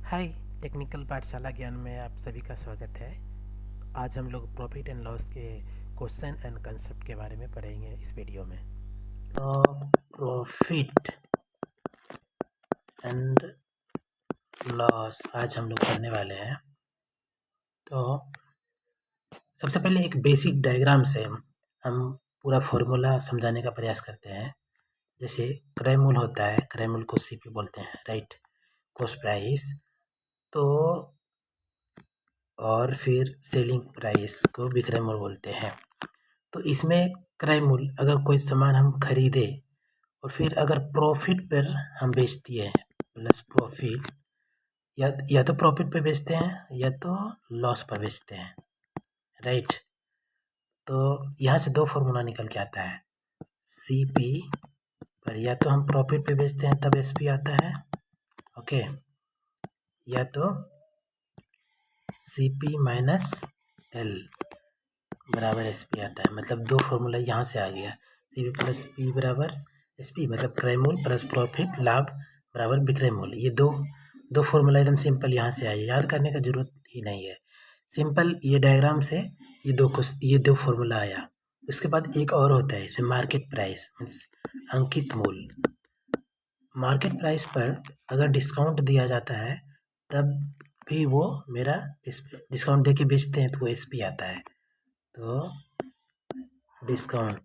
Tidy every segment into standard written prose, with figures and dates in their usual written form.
हाय। Technical पाठशाला ज्ञान में आप सभी का स्वागत है। आज हम लोग प्रॉफिट एंड लॉस के क्वेश्चन एंड कंसेप्ट के बारे में पढ़ेंगे इस वीडियो में। तो प्रॉफिट एंड लॉस आज हम लोग पढ़ने वाले हैं। तो सबसे पहले एक बेसिक डायग्राम से हम पूरा फॉर्मूला समझाने का प्रयास करते हैं। जैसे क्रय मूल्य होता है, क्रय मूल्य को सीपी बोलते हैं, राइट, कॉस्ट प्राइस। तो और फिर सेलिंग प्राइस को विक्रय मूल्य बोलते हैं। तो इसमें क्रय मूल्य, अगर कोई सामान हम खरीदे और फिर अगर प्रॉफिट पर हम बेचती है प्लस प्रॉफिट, या तो प्रॉफिट पे बेचते हैं या तो लॉस पर बेचते हैं, राइट। तो यहाँ से दो फॉर्मूला निकल के आता है। सीपी पर या तो हम प्रॉफिट पे बेचते हैं तब एसपी आता है, ओके, या तो सीपी माइनस एल बराबर एसपी आता है। मतलब दो फॉर्मूला यहाँ से आ गया। सीपी प्लस पी बराबर एसपी, मतलब क्रय मूल्य प्लस प्रॉफिट लाभ बराबर विक्रय मूल्य। ये दो फॉर्मूला एकदम सिंपल यहाँ से आए, याद करने का जरूरत ही नहीं है। सिंपल ये डायग्राम से ये दो फॉर्मूला आया। उसके बाद एक और होता है इसमें, मार्केट प्राइस मीन्स अंकित मूल्य। मार्केट प्राइस पर अगर डिस्काउंट दिया जाता है तब भी वो मेरा डिस्काउंट देके बेचते हैं तो वो एसपी आता है। तो डिस्काउंट,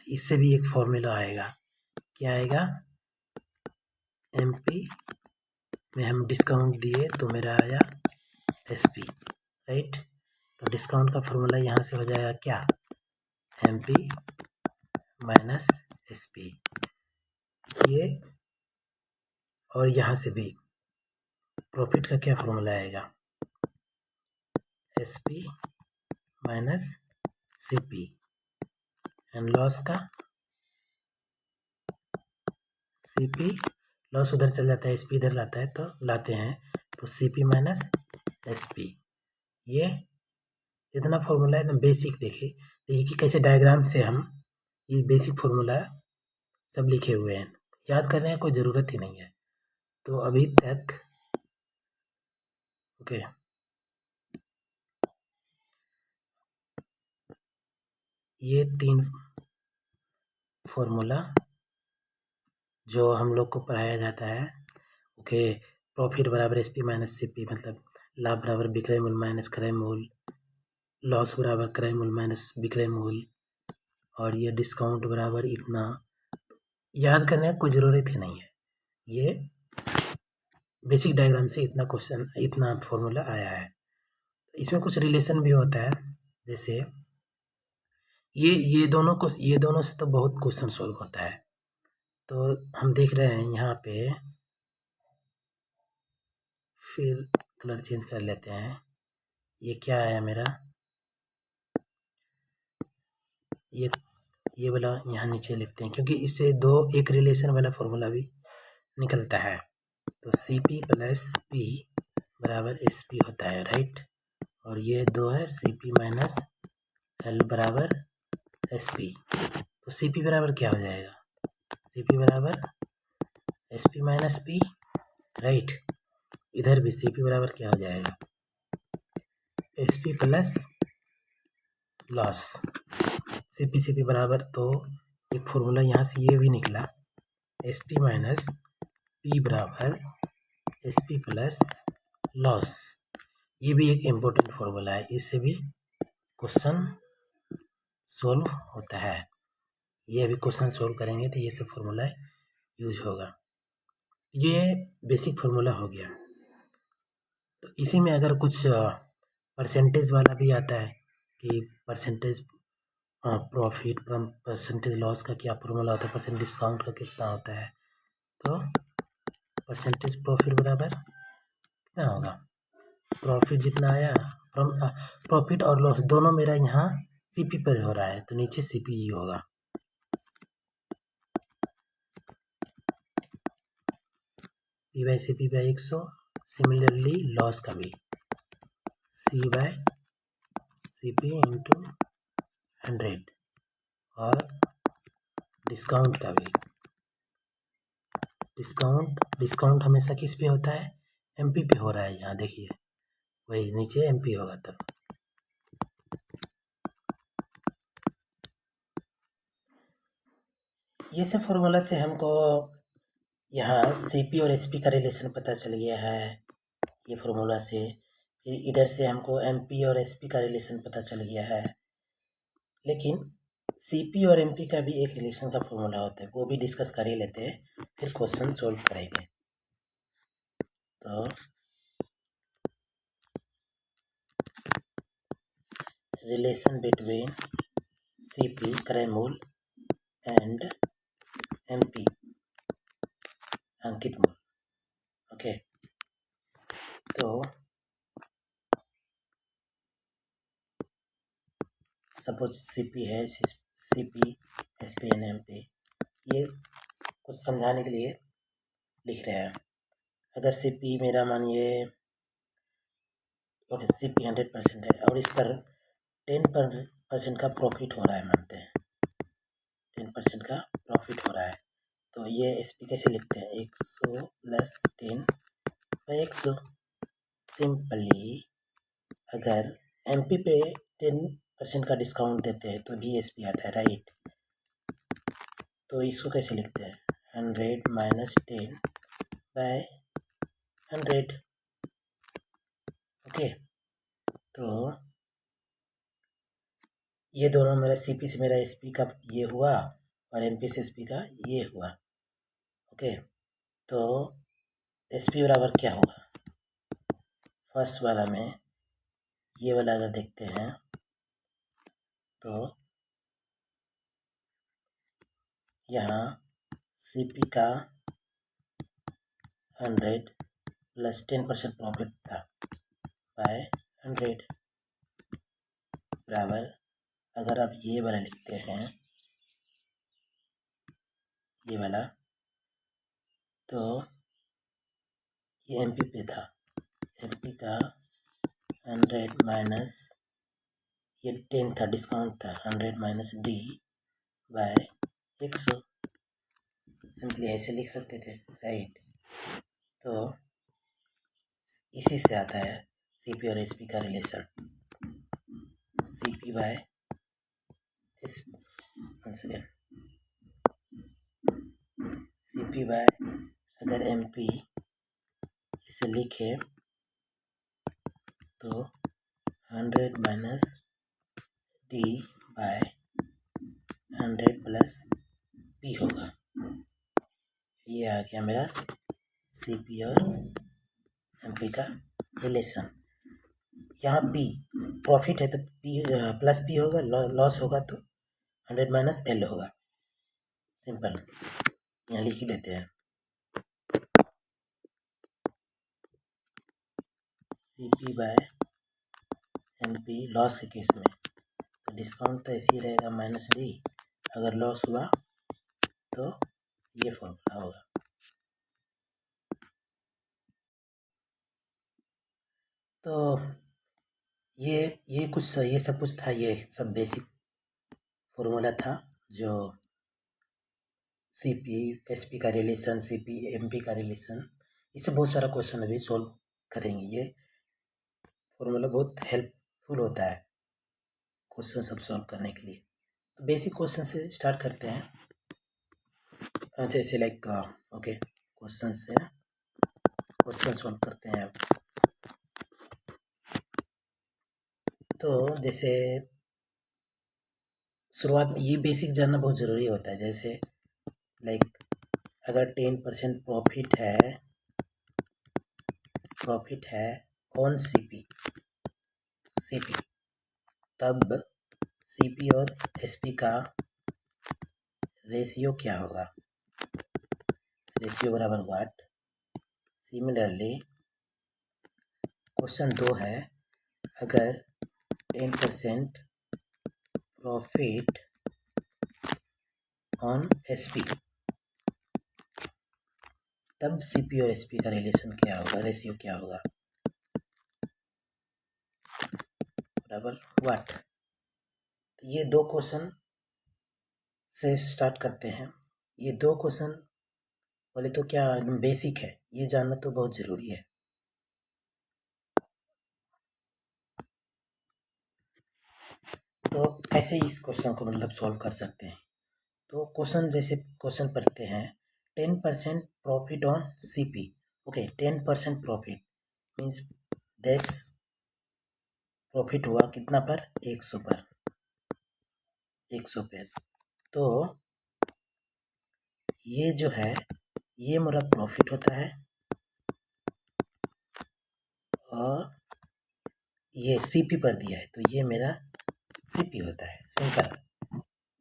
इससे भी एक फॉर्मूला आएगा। क्या आएगा? एमपी में हम डिस्काउंट दिए तो मेरा आया एसपी, राइट। तो डिस्काउंट का फॉर्मूला यहाँ से हो जाएगा क्या? MP minus SP. ये और यहाँ से भी प्रॉफिट का क्या फॉर्मूला आएगा? SP minus CP. And loss का सीपी, लॉस उधर चल जाता है, एसपी इधर लाता है, तो लाते हैं तो सीपी माइनस एसपी। ये इतना फॉर्मूला एकदम बेसिक। देखिए कि कैसे डायग्राम से हम ये बेसिक फॉर्मूला सब लिखे हुए हैं, याद करने की कोई ज़रूरत ही नहीं है। तो अभी तक ओके, ये तीन फॉर्मूला जो हम लोग को पढ़ाया जाता है, ओके। प्रॉफिट बराबर एसपी माइनस सीपी, मतलब लाभ बराबर विक्रय मूल्य माइनस क्रय मूल्य, लॉस बराबर क्रय मूल्य माइनस विक्रय मूल्य, और ये डिस्काउंट बराबर इतना। याद करने की कोई ज़रूरत ही नहीं है। ये बेसिक डायग्राम से इतना क्वेश्चन, इतना फॉर्मूला आया है। इसमें कुछ रिलेशन भी होता है। जैसे ये दोनों से तो बहुत क्वेश्चन सॉल्व होता है। तो हम देख रहे हैं यहाँ पे, फिर कलर चेंज कर लेते हैं। ये क्या आया मेरा? ये वाला यहाँ नीचे लिखते हैं, क्योंकि इससे एक रिलेशन वाला फॉर्मूला भी निकलता है। तो सी पी प्लस पी बराबर एस पी होता है, राइट। और ये दो है सी पी माइनस एल बराबर एस पी। तो सी पी बराबर क्या हो जाएगा? सी पी बराबर S P minus P, right. इधर भी सी पी बराबर क्या हो जाएगा? S P plus loss. C P बराबर, तो एक फॉर्मूला यहाँ से ये भी निकला, एस पी माइनस पी बराबर एस पी प्लस लॉस। ये भी एक इम्पोर्टेंट फॉर्मूला है, इससे भी क्वेश्चन सोल्व होता है। ये अभी क्वेश्चन सोल्व करेंगे तो ये सब फॉर्मूला यूज होगा। ये बेसिक फॉर्मूला हो गया। तो इसी में अगर कुछ परसेंटेज वाला भी आता है कि परसेंटेज प्रॉफिट परसेंटेज लॉस का क्या फॉर्मूला होता है, परसेंट डिस्काउंट का कितना होता है। तो परसेंटेज प्रॉफिट बराबर कितना होगा? प्रॉफिट जितना आया, प्रॉफिट और लॉस दोनों मेरा यहाँ सीपी पर हो रहा है, तो नीचे सीपी ही होगा। P by C P by 100। Similarly loss का भी C by C P into 100। और डिस्काउंट का भी डिस्काउंट हमेशा किस पे होता है? MP पे हो रहा है, यहाँ देखिए वही नीचे MP होगा तब। ये सब फॉर्मूला से हमको यहाँ CP और SP का रिलेशन पता चल गया है, ये फॉर्मूला से। फिर इधर से हमको MP और SP का रिलेशन पता चल गया है। लेकिन CP और MP का भी एक रिलेशन का फॉर्मूला होता है, वो भी डिस्कस कर ही लेते हैं, फिर क्वेश्चन सोल्व करेंगे। तो रिलेशन बिटवीन CP क्रय मूल एंड MP अंकित मूल। ओके, तो सपोज CP है, CP SP एंड MP, ये कुछ समझाने के लिए लिख रहे हैं। अगर CP मेरा मानिए ओके CP 100% है और इस पर 10% का प्रॉफिट हो रहा है, मानते हैं 10% का प्रॉफिट हो रहा है, तो ये SP कैसे लिखते हैं, 100 प्लस 10/100। सिंपली अगर MP पे 10% का डिस्काउंट देते हैं तो भी SP आता है, राइट। तो इसको कैसे लिखते हैं, 100 माइनस 10/100। ओके, तो ये दोनों मेरा CP से मेरा SP का ये हुआ और MP से SP का ये हुआ। ओके, तो SP बराबर क्या होगा, फर्स्ट वाला में ये वाला अगर देखते हैं तो यहाँ CP का 100 प्लस 10% प्रॉफिट था बाय 100 बराबर, अगर आप ये वाला लिखते हैं ये वाला, तो ये MP पे था, MP का 100 माइनस ये 10 था, डिस्काउंट था, 100 माइनस D/100, सिंपली ऐसे लिख सकते थे, राइट। तो इसी से आता है CP और SP का relation, CP by SP, CP by अगर MP इसे लिखे तो 100 माइनस D/100 प्लस P होगा। ये आ गया मेरा CP और MP का रिलेशन। यहाँ P प्रॉफिट है तो P प्लस P होगा, लॉस होगा तो 100 माइनस L होगा, सिंपल यहाँ लिख ही देते हैं। CP बाय MP लॉस के केस में तो डिस्काउंट तो ऐसे ही रहेगा माइनस D, अगर लॉस हुआ तो ये फॉर्मूला होगा। तो ये कुछ ये सब कुछ था, ये सब बेसिक फॉर्मूला था जो CP SP का रिलेशन, CP MP का रिलेशन, इससे बहुत सारा क्वेश्चन अभी सोल्व करेंगे। ये फॉर्मूला बहुत हेल्पफुल होता है क्वेश्चन सब सॉल्व करने के लिए। तो बेसिक क्वेश्चन से स्टार्ट करते हैं, जैसे लाइक ओके क्वेश्चन से क्वेश्चन सॉल्व करते हैं। तो जैसे शुरुआत में ये बेसिक जानना बहुत ज़रूरी होता है, जैसे लाइक अगर 10% प्रॉफिट है ऑन CP तब CP और SP का रेशियो क्या होगा, रेशियो बराबर व्हाट। सिमिलरली क्वेश्चन 2 है, अगर 10% प्रॉफिट ऑन SP तब CP और SP का रिलेशन क्या होगा, रेशियो क्या होगा, बराबर व्हाट। तो ये दो क्वेश्चन से स्टार्ट करते हैं। ये दो क्वेश्चन बोले तो क्या बेसिक है, ये जानना तो बहुत ज़रूरी है। तो कैसे इस क्वेश्चन को मतलब सॉल्व कर सकते हैं। तो क्वेश्चन जैसे क्वेश्चन पढ़ते हैं 10% profit on CP। Okay, 10% profit means 10 profit हुआ कितना पर 100 पर 100 पर। तो ये जो है ये मेरा प्रॉफिट होता है और ये CP पर दिया है तो ये मेरा CP होता है। सिंपल,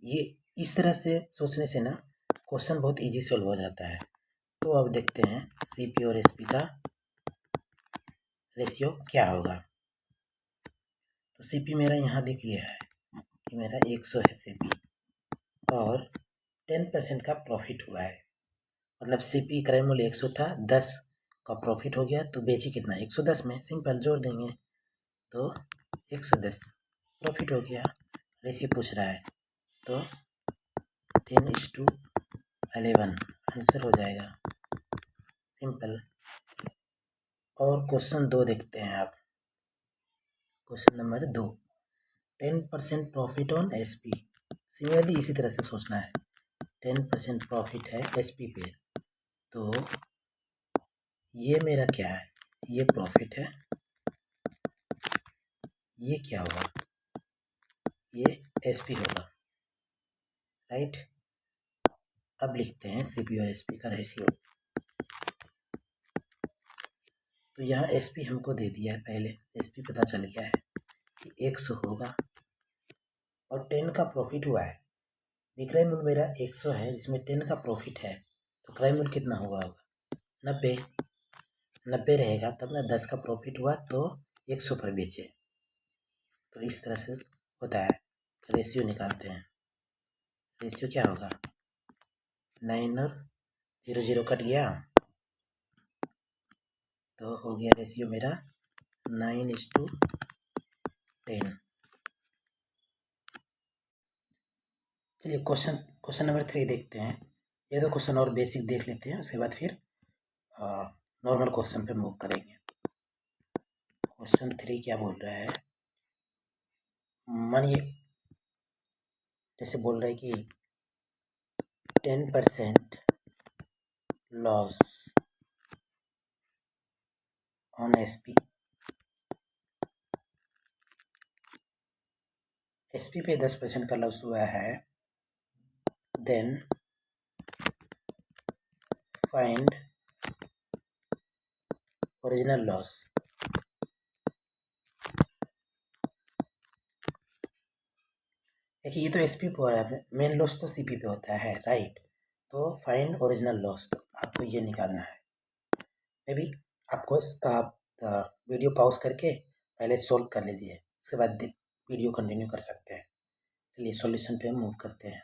ये इस तरह से सोचने से ना क्वेश्चन बहुत इजी सॉल्व हो जाता है। तो अब देखते हैं CP और SP का रेशियो क्या होगा। तो CP मेरा यहाँ दिख गया है कि मेरा 100 है CP और 10% का प्रॉफिट हुआ है। मतलब CP क्रय मूल्य 100 था, 10 का प्रॉफिट हो गया तो बेची कितना 110 में। सिंपल जोड़ देंगे तो 110 प्रॉफिट हो गया। रेशियो पूछ रहा है तो 10:11 आंसर हो जाएगा। सिंपल। और क्वेश्चन 2 देखते हैं आप। Question number 2, 10% profit on SP। Similarly इसी तरह से सोचना है। 10% प्रॉफिट है SP पे तो ये मेरा क्या है, ये प्रॉफिट है, ये क्या होगा, ये SP होगा, राइट। अब लिखते हैं CP और SP का रेशियो। तो यहाँ SP हमको दे दिया है, पहले SP पता चल गया है कि 100 होगा और 10 का प्रॉफिट हुआ है। विक्रय मूल्य मेरा 100 है जिसमें 10 का प्रॉफिट है तो क्रय मूल्य कितना होगा 90 रहेगा तब ना। 10 का प्रॉफिट हुआ तो 100 पर बेचे। तो इस तरह से होता है। रेशियो निकालते हैं। रेशियो क्या होगा 9 और 0 कट गया तो हो गया रेशियो मेरा 9:10। चलिए क्वेश्चन नंबर 3 देखते हैं। ये दो क्वेश्चन और बेसिक देख लेते हैं, उसके बाद फिर नॉर्मल क्वेश्चन पे मूव करेंगे। क्वेश्चन 3 क्या बोल रहा है, मानिए जैसे बोल रहा है कि 10% लॉस ऑन SP पे 10% का लॉस हुआ है, देन फाइंड ओरिजिनल लॉस। देखिए ये तो SP पे हो रहा है, मेन लॉस तो CP पे होता है, राइट। तो फाइंड ओरिजिनल लॉस, तो आपको ये निकालना है। मे बी आपको आप वीडियो पॉज करके पहले सोल्व कर लीजिए, उसके बाद वीडियो कंटिन्यू कर सकते हैं। चलिए सॉल्यूशन पे मूव करते हैं।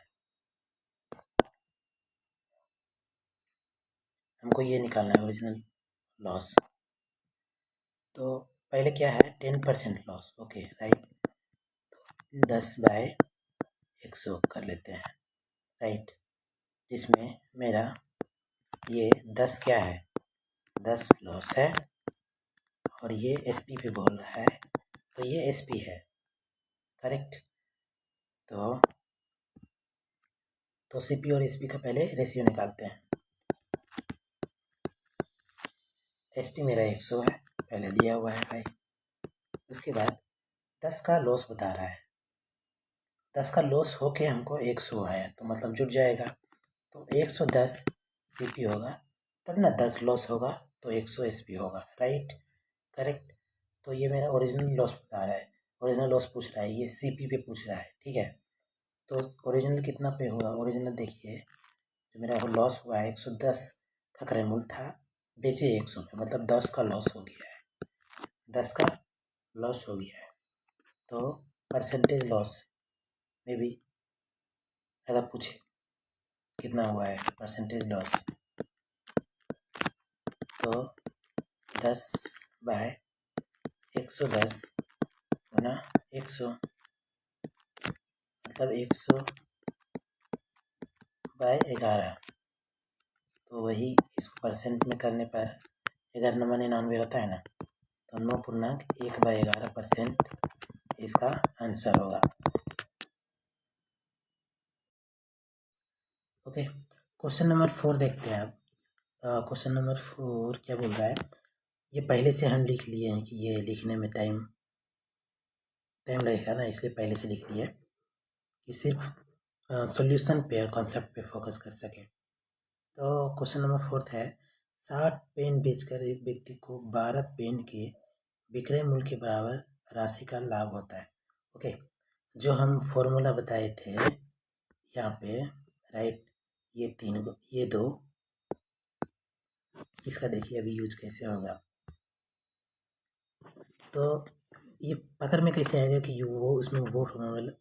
हमको ये निकालना है ओरिजिनल लॉस। तो पहले क्या है 10% लॉस, ओके राइट। तो 10/100 कर लेते हैं, राइट। जिसमें मेरा ये 10 क्या है 10 लॉस है और ये SP पे बोल रहा है तो ये SP है, करेक्ट। तो CP और SP का पहले रेशियो निकालते हैं। SP मेरा 100 है, पहले दिया हुआ है भाई। उसके बाद 10 का लॉस बता रहा है, 10 का लॉस होके हमको 100 आया तो मतलब जुट जाएगा। तो 110 CP होगा तब ना 10 लॉस होगा तो 100 SP होगा, राइट, करेक्ट। तो ये मेरा ओरिजिनल लॉस बता रहा है, ओरिजिनल लॉस पूछ रहा है, ये CP पे पूछ रहा है, ठीक है। तो ओरिजिनल कितना पे हुआ, ओरिजिनल देखिए जो मेरा लॉस हुआ है 110 का क्रय मूल्य था, बेचे 100 पे, मतलब 10 का लॉस हो गया है, 10 का लॉस हो गया है। तो परसेंटेज लॉस में भी अगर पूछे कितना हुआ है परसेंटेज लॉस, तो 10/110 गुना 100 मतलब 100/11। तो वही इसको परसेंट में करने पर 11×99 होता है ना, तो 9.1/11% इसका आंसर होगा। ओके, क्वेश्चन नंबर 4 देखते हैं आप। क्वेश्चन नंबर 4 क्या बोल रहा है, ये पहले से हम लिख लिए हैं कि ये लिखने में टाइम लगेगा ना, इसलिए पहले से लिख लिया कि सिर्फ सॉल्यूशन पे और कॉन्सेप्ट पे फोकस कर सके। तो क्वेश्चन नंबर 4 है, 60 पेन बेचकर एक व्यक्ति को 12 पेन के विक्रय मूल्य के बराबर राशि का लाभ होता है। ओके, जो हम फॉर्मूला बताए थे यहाँ पे, राइट, ये दो, इसका देखिए अभी यूज कैसे होगा। तो ये पकड़ में कैसे आएगा कि वो उसमें वो फॉर्मूला,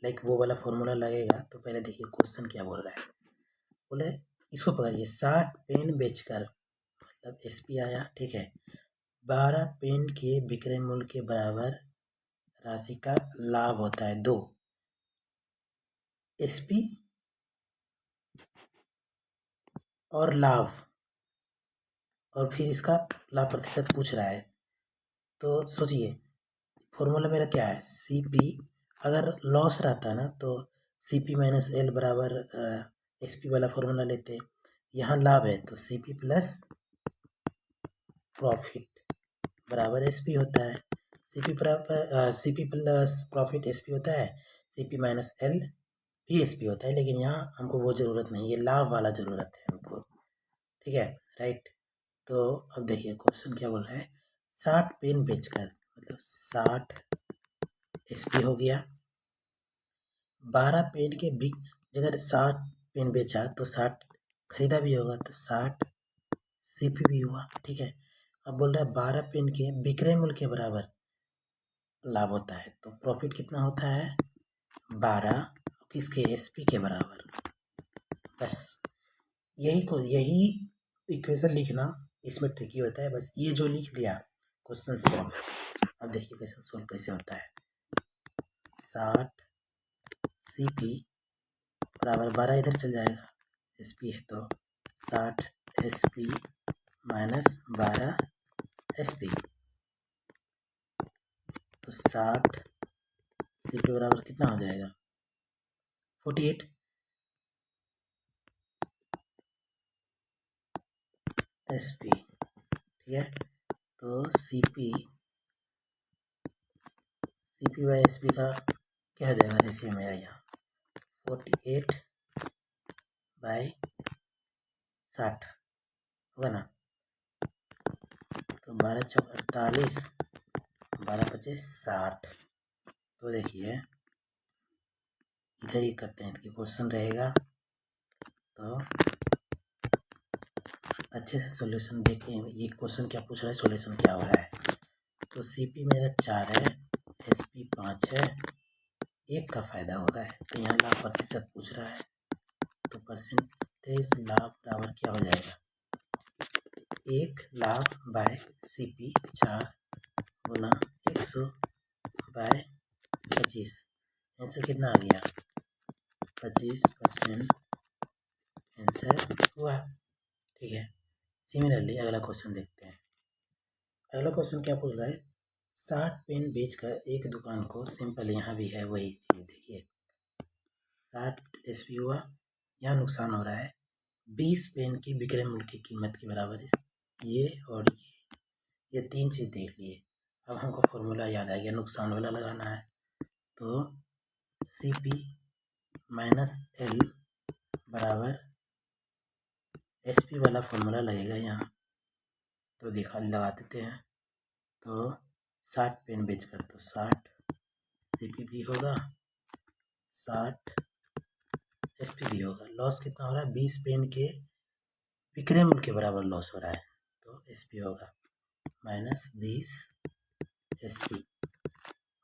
लाइक वो वाला फॉर्मूला लगेगा। तो पहले देखिए क्वेश्चन क्या बोल रहा है, बोले इसको पकड़िए, 60 पेन बेचकर, मतलब एसपी आया, ठीक है, 12 पेन के विक्रय मूल्य के बराबर राशि का लाभ होता है 2 एसपी और लाभ, और फिर इसका लाभ प्रतिशत पूछ रहा है। तो सोचिए फॉर्मूला मेरा क्या है, सीपी, अगर लॉस रहता ना तो सीपी माइनस एल बराबर एसपी वाला फॉर्मूला लेते। यहाँ लाभ है तो सीपी प्लस प्रॉफिट बराबर एसपी होता है। सीपी प्लस प्रॉफिट एसपी होता है, सीपी माइनस एल भी एसपी होता है, लेकिन यहाँ हमको वो ज़रूरत नहीं, ये लाभ वाला ज़रूरत है हमको, ठीक है, राइट। तो अब देखिए क्वेश्चन क्या बोल रहा है, 60 पेन बेचकर, मतलब 60 एसपी हो गया, 12 पेन के बिक, अगर 60 पेन बेचा तो 60 खरीदा भी होगा, तो 60 सीपी भी हुआ, ठीक है। अब बोल रहा है 12 पेन के विक्रय मूल्य के बराबर लाभ होता है, तो प्रॉफिट कितना होता है 12 किसके, एसपी के बराबर। बस यही इक्वेशन लिखना इसमें ट्रिकी होता है, बस ये जो लिख दिया क्वेश्चन सॉल्व। अब देखिए क्वेश्चन सॉल्व कैसे होता है, 60 सीपी बराबर 12 इधर चल जाएगा, एसपी है तो 60 एसपी माइनस 12 एसपी, तो 60 सीपी बराबर कितना हो जाएगा 48 एसपी, ठीक है। तो सीपी बाई एसपी का क्या हो जाएगा रेशियो मेरा यहाँ 48 बाई 60 होगा ना, तो 12 चौक 48, 12 पचे 60। तो देखिए इधर ही करते हैं कि क्वेश्चन रहेगा, तो अच्छे से सॉल्यूशन देखें, ये क्वेश्चन क्या पूछ रहा है, सॉल्यूशन क्या हो रहा है। तो सीपी मेरा 4 है, एसपी 5 है, 1 का फायदा हो रहा है, तो यहाँ लाभ प्रतिशत पूछ रहा है, तो परसेंटेज लाभ बराबर क्या हो जाएगा 1 लाख बाय सीपी 4 गुना 100 बाय 25, आंसर कितना आ गया 25% आंसर हुआ, ठीक है। सिमिलरली अगला क्वेश्चन देखते हैं। अगला क्वेश्चन क्या पूछ रहा है, 60 पेन बेचकर एक दुकान को, सिंपल यहाँ भी है वही चीज़, देखिए 60 एसपी हुआ, यहाँ नुकसान हो रहा है 20 पेन की विक्रय मूल्य की कीमत के बराबर है, ये और ये 3 चीज़ देख लिए। अब हमको फॉर्मूला याद आ गया, नुकसान वाला लगाना है, तो सी पी माइनस एल बराबर एस पी वाला फॉर्मूला लगेगा यहाँ, तो देखा लगा देते हैं। तो 60 पेन बेचकर, तो 60 सी पी भी होगा, 60 एस पी भी होगा। लॉस कितना हो रहा है 20 पेन के विक्रय मूल्य के बराबर लॉस हो रहा है, तो एस पी होगा माइनस 20 एस पी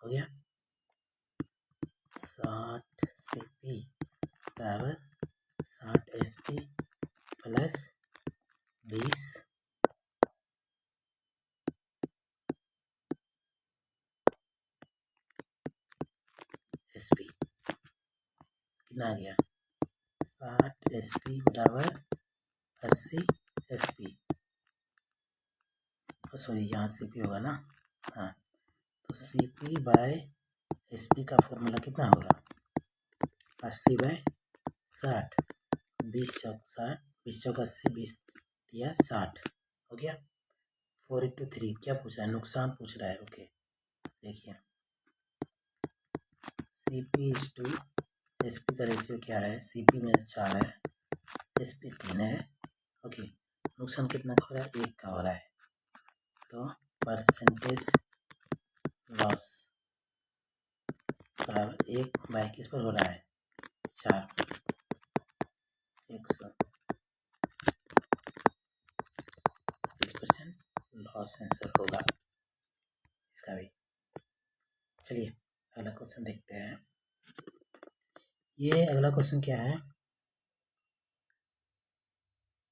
हो गया, 60 सी पी बराबर 60 S P plus 20 S P, कितना आ गया 60 एस पी बराबर 80 एस पी, सॉरी यहाँ सी पी होगा ना, हाँ, तो C P by S P का फॉर्मूला कितना होगा 80 बाय 60, 20 चौक 80, 20 दिया 60, हो गया। 4:3 क्या पूछ रहा है? नुकसान पूछ रहा है। ओके, देखिए CP इज टू SP का रेशियो क्या है? CP मेरा 4 है, SP 3 है। ओके, नुकसान कितना का हो रहा है? 1 का हो रहा है। तो परसेंटेज लॉस बराबर 1 बाई किस पर हो रहा है? 4 पर, 125% लॉस आंसर होगा इसका भी। चलिए अगला क्वेश्चन देखते हैं। ये अगला क्वेश्चन क्या है?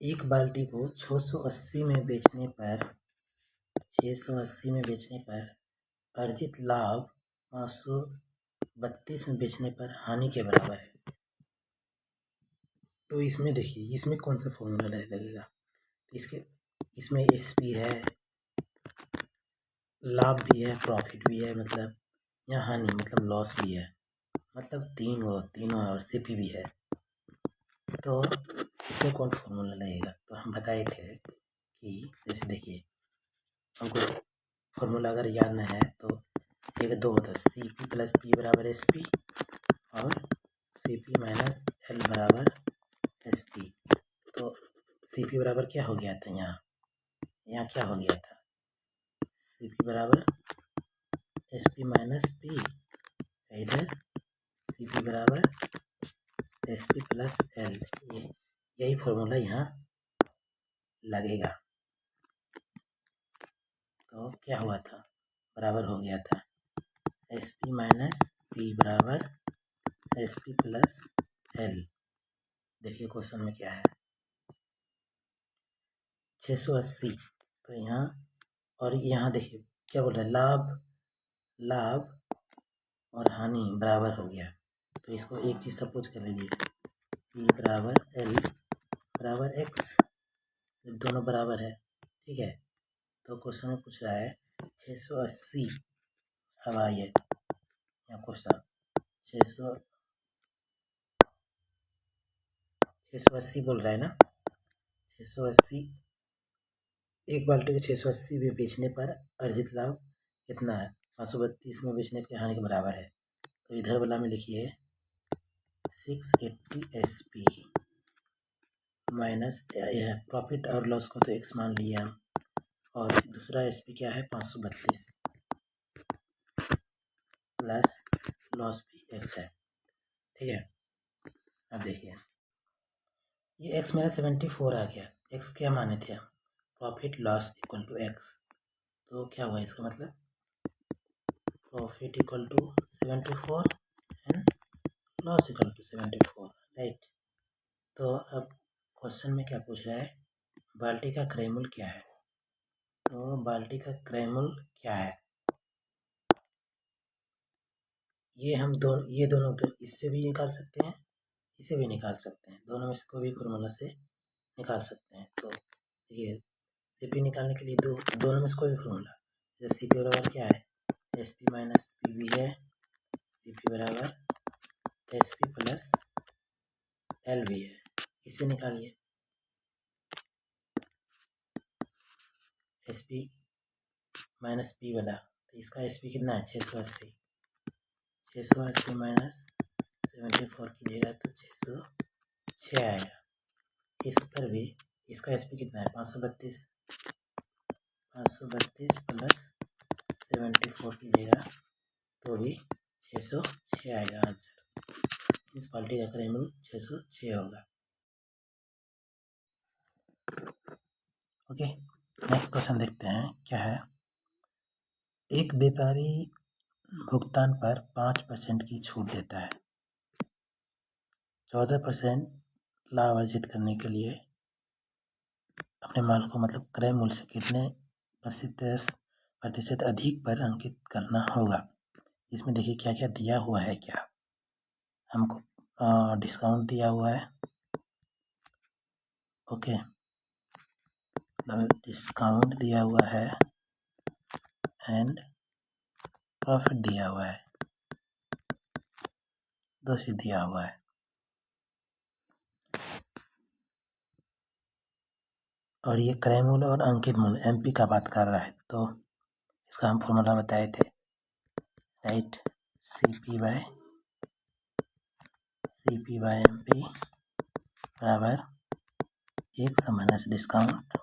एक बाल्टी को 680 में बेचने पर अर्जित लाभ 532 में बेचने पर हानि के बराबर है। तो इसमें देखिए, इसमें कौन सा फॉर्मूला लगेगा? इसमें SP है, लाभ भी है, प्रॉफिट भी है, मतलब यहाँ हानि मतलब लॉस भी है, मतलब तीनों और CP भी है। तो इसमें कौन फॉर्मूला लगेगा? तो हम बताए थे कि जैसे देखिए, हमको फॉर्मूला अगर याद न है तो 1-2 होता है, CP + P बराबर SP और CP - L बराबर SP। तो CP बराबर क्या हो गया था? यहाँ क्या हो गया था? CP बराबर SP - P, इधर CP बराबर SP + L। यही फॉर्मूला यहाँ लगेगा। तो क्या हुआ था? बराबर हो गया था SP - P बराबर SP + L। देखिए क्वेश्चन में क्या है? 680, तो यहाँ और यहाँ देखिए क्या बोल रहा है? लाभ और हानि बराबर हो गया। तो इसको एक चीज़ सपोज कर लीजिए, P बराबर L बराबर X, दोनों बराबर है, ठीक है। तो क्वेश्चन में पूछ रहा है 680। अब आइए यहाँ क्वेश्चन 680 बोल रहा है ना। 680, एक बाल्टी को 680 में बेचने पर अर्जित लाभ कितना है? 532 में बेचने पर हानि के बराबर है। तो इधर वाला में लिखिए 680 SP माइनस प्रॉफिट और लॉस को तो X मान लिया हम, और दूसरा SP क्या है? 532 प्लस लॉस भी X है, ठीक है। अब देखिए ये X मेरा 74 आ गया। X क्या माने थे हम? Profit loss equal to X। तो क्या हुआ इसका मतलब? Profit equal to 74 and loss equal to 74, right. तो अब क्वेश्चन में क्या पूछ रहा है? बाल्टी का क्रय मूल्य क्या है? तो बाल्टी का क्रय मूल्य क्या है? ये दोनों तो इससे भी निकाल सकते हैं, इसे भी निकाल सकते हैं, दोनों में से कोई भी फॉर्मूला से निकाल सकते हैं। तो ये CP निकालने के लिए दोनों में से कोई भी फॉर्मूला, जैसे CP बराबर क्या है? SP - PB है, CP बराबर SP + L भी है, इसे निकालिए। SP - P वाला, तो इसका SP कितना है? 680 माइनस 74 कीजिएगा तो 606 आएगा। इस पर भी इसका SP कितना है? 532 प्लस 74 कीजिएगा तो भी 606 आएगा आंसर। इस बाल्टी का क्रय मूल्य 606 होगा। ओके, नेक्स्ट क्वेश्चन देखते हैं क्या है। एक व्यापारी भुगतान पर 5% की छूट देता है। 14% लाभ अर्जित करने के लिए अपने माल को मतलब क्रय मूल्य से कितने प्रतिशत अधिक पर अंकित करना होगा? इसमें देखिए क्या क्या दिया हुआ है। क्या हमको डिस्काउंट दिया हुआ है, ओके, डिस्काउंट दिया हुआ है एंड प्रॉफिट दिया हुआ है, दो चीज दिया हुआ है। और ये क्रय मूल्य और अंकित मूल्य एमपी का बात कर रहा है, तो इसका हम फॉर्मूला बताए थे, राइट। सीपी बाय एमपी बराबर 100 minus discount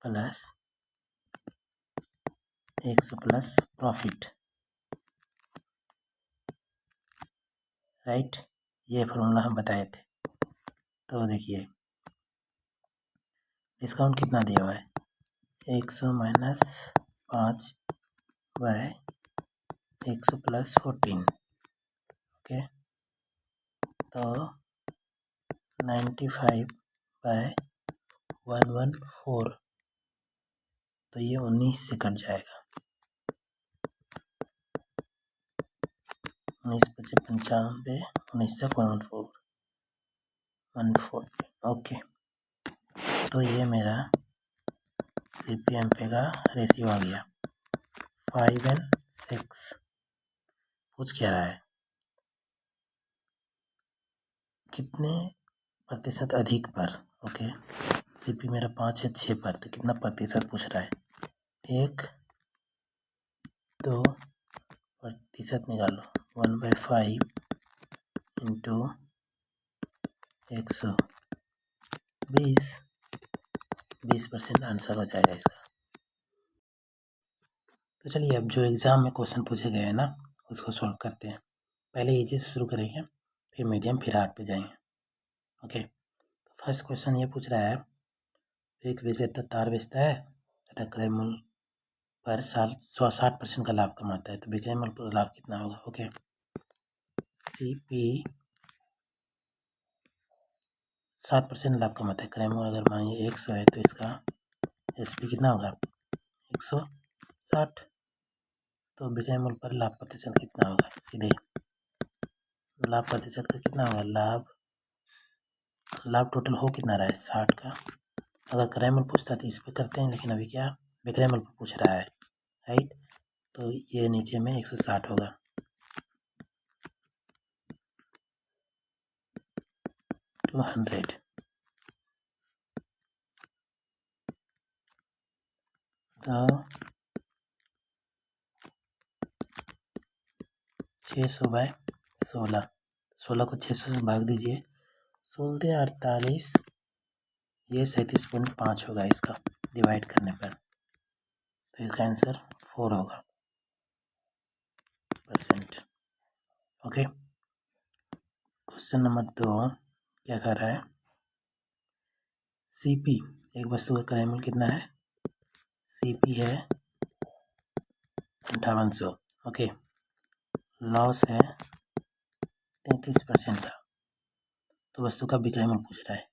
plus 100 plus profit, right. ये फॉर्मूला हम बताए थे। तो देखिए डिस्काउंट कितना दिया हुआ है, 100 माइनस 5 बाय 100 प्लस 14, ओके। तो 95 बाय 114, तो ये 19 से कट जाएगा, 19 पचे 95, 19 से 114, ओके। तो ये मेरा सीपीएम पे का रेशियो आ गया 5/6। पूछ क्या रहा है, कितने प्रतिशत अधिक पर, ओके। सीपी मेरा 5 है 6 पर, तो कितना प्रतिशत पूछ रहा है, 1-2 प्रतिशत निकालो, 1/5 इंटू 120, 20% आंसर हो जाएगा इसका। तो चलिए अब जो एग्ज़ाम में क्वेश्चन पूछे गए हैं ना उसको सॉल्व करते हैं। पहले इजी से शुरू करेंगे, फिर मीडियम, फिर हार्ड पे जाएंगे, ओके। तो फर्स्ट क्वेश्चन ये पूछ रहा है, एक विक्रेता तार बेचता है तथा क्रय मूल्य पर साल 60% का लाभ कमाता है, तो विक्रय मूल्य पर लाभ कितना होगा, ओके। सीपी 60% लाभ कमाता है, क्रय मूल्य अगर मानिए 100 है, तो इसका एसपी कितना होगा 160, तो विक्रय मूल्य पर लाभ प्रतिशत कितना होगा, सीधे लाभ प्रतिशत का कितना होगा, लाभ टोटल हो कितना रहा है 60 का। अगर क्रय मूल्य पूछता तो इस पे करते हैं, लेकिन अभी क्या विक्रय मूल्य पर पूछ रहा है, राइट। तो ये नीचे में 160 होगा, तो 100, तो 600 बाय 16, 16 को 600 से भाग दीजिए, 16 48, ये 37.5 होगा इसका डिवाइड करने पर, तो इसका आंसर 4 होगा %, ओके। क्वेश्चन नंबर 2 क्या कर रहा है, सीपी एक वस्तु का क्रय मूल्य कितना है, सीपी है 5800, ओके। लॉस है 33% का, तो वस्तु का विक्रय मूल्य पूछ रहा है।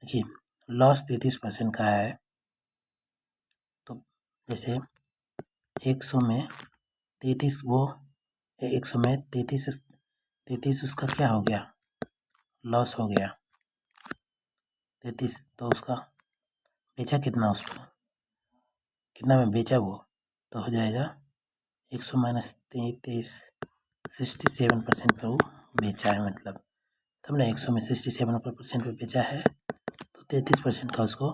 देखिए लॉस 33% का है, तो जैसे 100 में 33, वो 100 में 33 उसका क्या हो गया, लॉस हो गया 33, तो उसका बेचा कितना, उसको कितना में बेचा वो, तो हो जाएगा 100 माइनस 33, 67% पर वो बेचा है, मतलब तब ना 100 में 67% पर बेचा है, तो 33% का उसको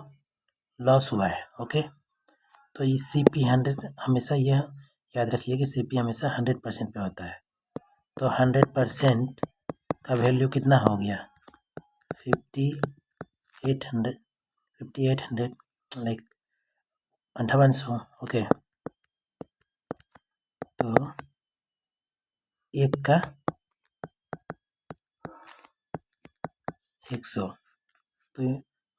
लॉस हुआ है, ओके। तो ये सीपी 100, हमेशा यह याद रखिए कि सीपी हमेशा 100% पे होता है, तो 100% का वैल्यू कितना हो गया 5800 लाइक 5800, ओके। तो एक का 100, तो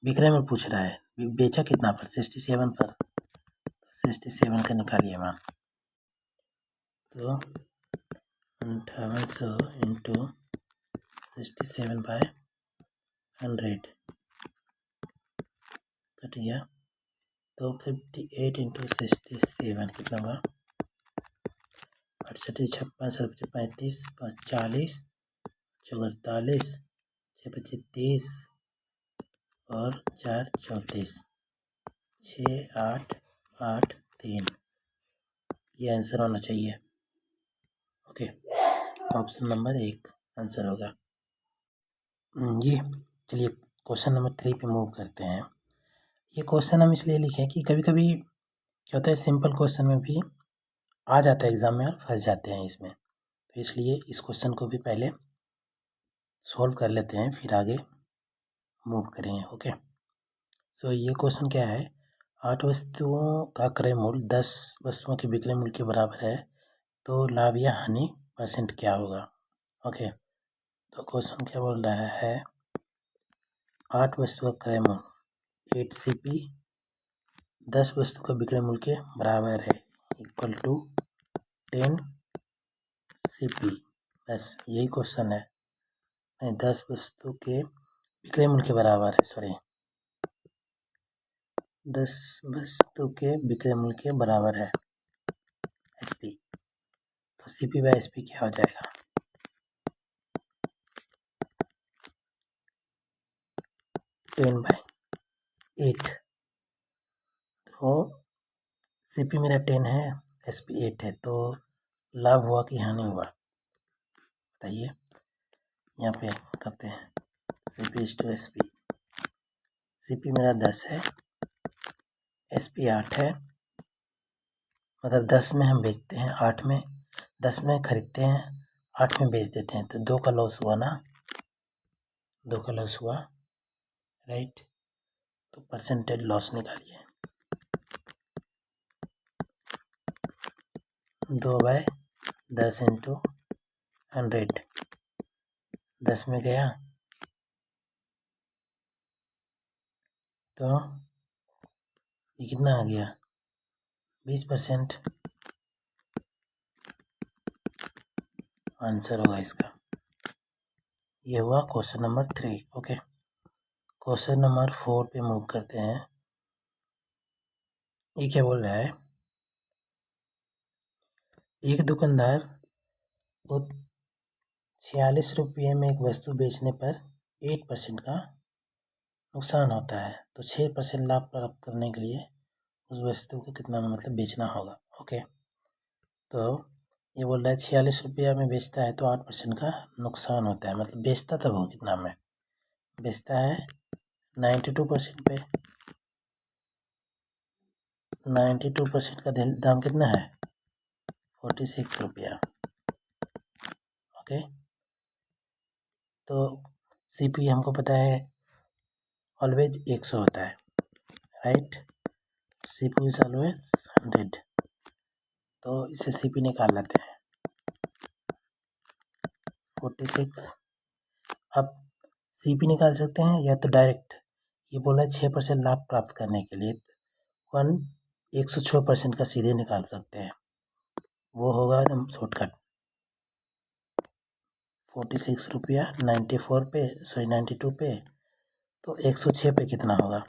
विक्रय में पूछ रहा है बेचा कितना पर 67 पर, 67 का निकालिए वहाँ, तो 5800 इंटू 67/100 कट गया, तो 58 इंटू 67 कितना हुआ 68, 56, 7, 35, 40, 48, 6, 30 और 4, 34, 6, 8, 8, 3, ये आंसर होना चाहिए, ओके। ऑप्शन नंबर 1 आंसर होगा ये। चलिए क्वेश्चन नंबर 3 पे मूव करते हैं। ये क्वेश्चन हम इसलिए लिखे कि कभी कभी क्या होता है, सिंपल क्वेश्चन में भी आ जाता है एग्जाम में और फंस जाते हैं इसमें, तो इसलिए इस क्वेश्चन को भी पहले सॉल्व कर लेते हैं, फिर आगे मूव करेंगे। ओके, सो ये क्वेश्चन क्या है, 8 वस्तुओं का क्रय मूल्य 10 वस्तुओं के विक्रय मूल्य के बराबर है, तो लाभ या हानि परसेंट क्या होगा। ओके, तो क्वेश्चन क्या बोल रहा है, 8 वस्तुओं का क्रय मूल्य 8 CP 10 वस्तु का विक्रय मूल्य के बराबर है, इक्वल टू 10 CP। बस यही क्वेश्चन है, नहीं 10 वस्तु के विक्रय मूल्य के बराबर है, सॉरी 10 वस्तु के विक्रय मूल्य के बराबर है SP, तो CP बाय SP क्या हो जाएगा, 10/8। तो CP मेरा 10 है, SP 8 है, तो लाभ हुआ कि हानि हुआ बताइए। यहाँ पे करते हैं CP/SP। CP मेरा 10 है, SP 8 है, मतलब 10 में हम बेचते हैं, 8 में 10 में खरीदते हैं, 8 में बेच देते हैं, तो 2 का लॉस हुआ ना, 2 का लॉस हुआ, राइट। तो परसेंटेज लॉस निकालिए, 2/10 इंटू 100, 10 में गया तो ये कितना आ गया, 20% आंसर होगा इसका। ये हुआ question number 3। Okay, question number 4 पे मूव करते हैं। ये क्या बोल रहा है, एक दुकानदार को 46 रुपये में एक वस्तु बेचने पर 8% का नुकसान होता है, तो 6% लाभ प्राप्त करने के लिए उस वस्तु को कितना में मतलब बेचना होगा। ओके, तो ये बोल रहा है 46 रुपया में बेचता है तो 8% का नुकसान होता है, मतलब बेचता तब हो कितना में, बेचता है 92% पे, 92% का दाम कितना है 46 रुपया। ओके, तो CP हमको पता है ऑलवेज 100 होता है, राइट, CP इज ऑलवेज 100, तो इसे CP निकाल लेते हैं 46। अब CP निकाल सकते हैं या तो डायरेक्ट, ये बोला है 6% लाभ प्राप्त करने के लिए 106% का सीधे निकाल सकते हैं, वो होगा एकदम शॉर्टकट, 46 रुपया 94 पे, सॉरी 92 पे, तो 106 पे कितना होगा,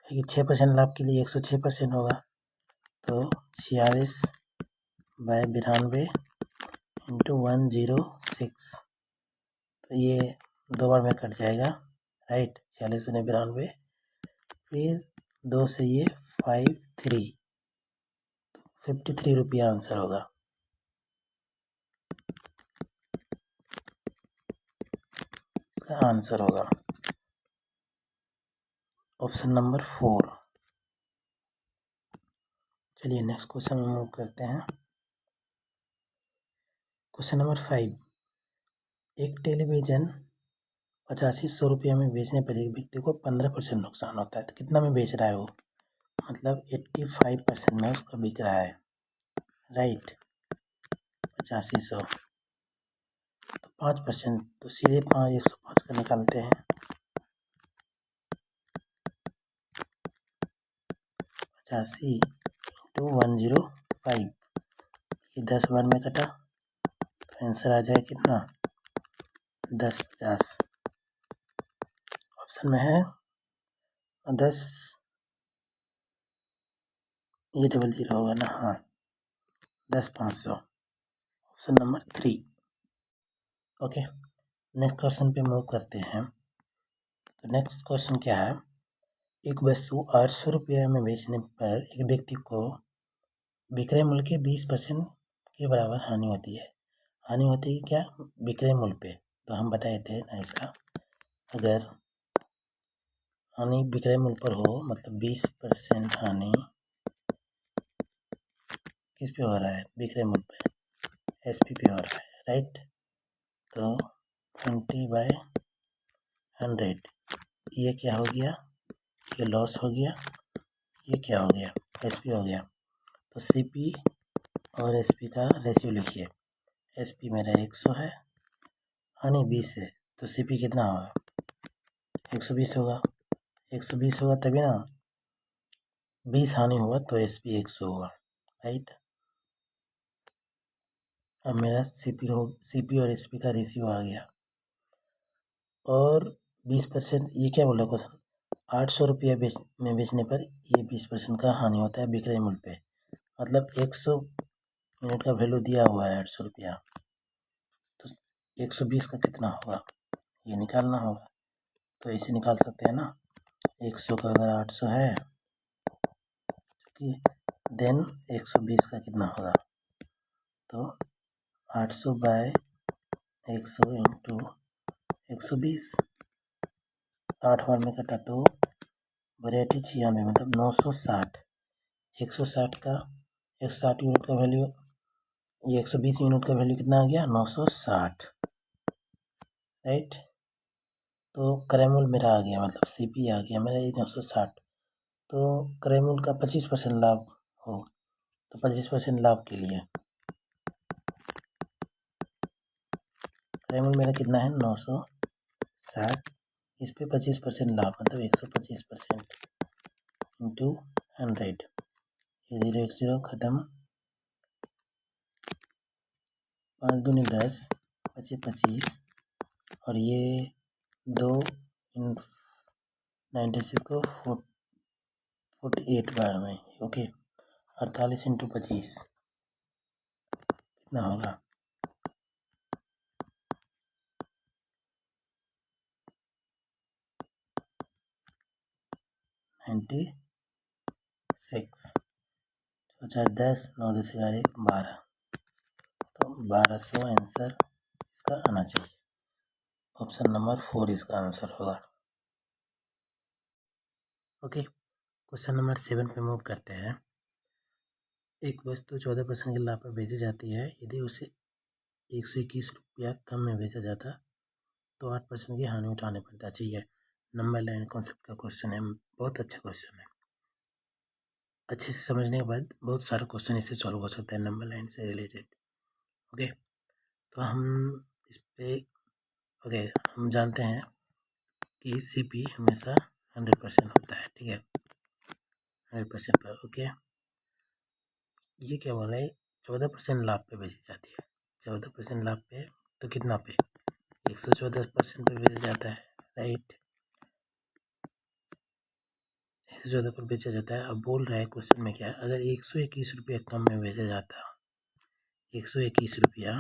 क्योंकि 6% लाभ के लिए 106% होगा, तो 46/92 इंटू 106, तो ये 2 बार में कट जाएगा, राइट, 46×92, फिर 2 से ये 53, 53 रुपया आंसर होगा। इसका आंसर होगा ऑप्शन नंबर 4। चलिए नेक्स्ट क्वेश्चन में मूव करते हैं। क्वेश्चन नंबर 5, एक टेलीविजन 8500 रुपये में बेचने पर एक व्यक्ति को 15% नुकसान होता है, तो कितना में बेच रहा है वो, मतलब 85% में उसका बिक रहा है, राइट, 8500, तो 5%, तो सीधे 105 का निकालते हैं, 85 इंटू 105, ये 10 बार में कटा, तो आंसर आ जाए कितना 10/50। ऑप्शन में है 10, ये 00 होगा ना, हाँ 10/500, option number 3। Okay, next question पे मूव करते हैं। तो नेक्स्ट क्वेश्चन क्या है, एक वस्तु 800 रुपये में बेचने पर एक व्यक्ति को विक्रय मूल्य के 20% के बराबर हानि होती है। हानि होती है क्या, विक्रय मूल्य पे, तो हम बताए थे ना इसका, अगर हानि विक्रय मूल्य पर हो, मतलब 20% हानि किस पे हो रहा है, विक्रय मूल्य पे, एसपी पे हो रहा है, राइट। तो 20/100 ये क्या हो गया, ये लॉस हो गया, ये क्या हो गया, एसपी हो गया। तो सीपी और एसपी का रेशियो लिखिए। एसपी मेरा 100 है, हानि 20 है, तो सीपी कितना होगा, 120 होगा। 120 होगा तभी ना, 20 हानि होगा तो एसपी 100 होगा, राइट। अब मेरा सीपी और एसपी का रेशियो आ गया। और 20%, ये क्या बोला क्वेश्चन, 800 रुपया में बेचने पर ये 20% का हानि होता है विक्रय मूल्य पे, मतलब 100 यूनिट का वैल्यू दिया हुआ है 800 रुपया, तो 120 का कितना होगा ये निकालना होगा। तो ऐसे निकाल सकते हैं ना, 100 का अगर 800 है कि देन 120 का कितना होगा, तो 800/100 इंटू 120, 8 बार में कटा तो 9296, मतलब 960। 160 का 160 यूनिट का वैल्यू, ये 120 यूनिट का वैल्यू कितना आ गया, 960, राइट। तो क्रय मूल्य मेरा आ गया, मतलब सीपी आ गया मेरा ये 960। तो क्रय मूल्य का 25% लाभ हो, तो 25% लाभ के लिए क्रय मूल्य मेरा कितना है, 960, इस पे 25% लाभ, मतलब 125% इंटू 100, ये 0 1 0 खत्म, 5 दूनी 10, 25 25, और ये 2 96 को 48 बार में, ओके। 48 इंटू 25 कितना होगा, 96, 4 10, 9 10 11 12, तो 1200 आंसर इसका आना चाहिए। ऑप्शन नंबर 4 इसका आंसर होगा, ओके। क्वेश्चन नंबर 7 पे मूव करते हैं। एक वस्तु 14% के लाभ पर बेची जाती है, यदि उसे 121 रुपया कम में बेचा जाता तो 8% की हानि उठानी पड़ता चाहिए। नंबर लाइन कॉन्सेप्ट का क्वेश्चन है, बहुत अच्छा क्वेश्चन है। अच्छे से समझने के बाद बहुत सारा क्वेश्चन इससे सॉल्व हो सकता है नंबर लाइन से रिलेटेड, ओके। तो हम इस पे ओके, हम जानते हैं कि सीपी हमेशा 100% होता है, ठीक है, 100% पर, ओके। ये क्या बोल रहा है, 14% लाभ पे बेची जाती है, 14% लाभ पे, तो कितना पे, 114% पे बेचा जाता है, राइट, 114 पर बेचा जाता है। अब बोल रहा है क्वेश्चन में क्या है, अगर 121 रुपया कम में बेचा जाता, 121 रुपया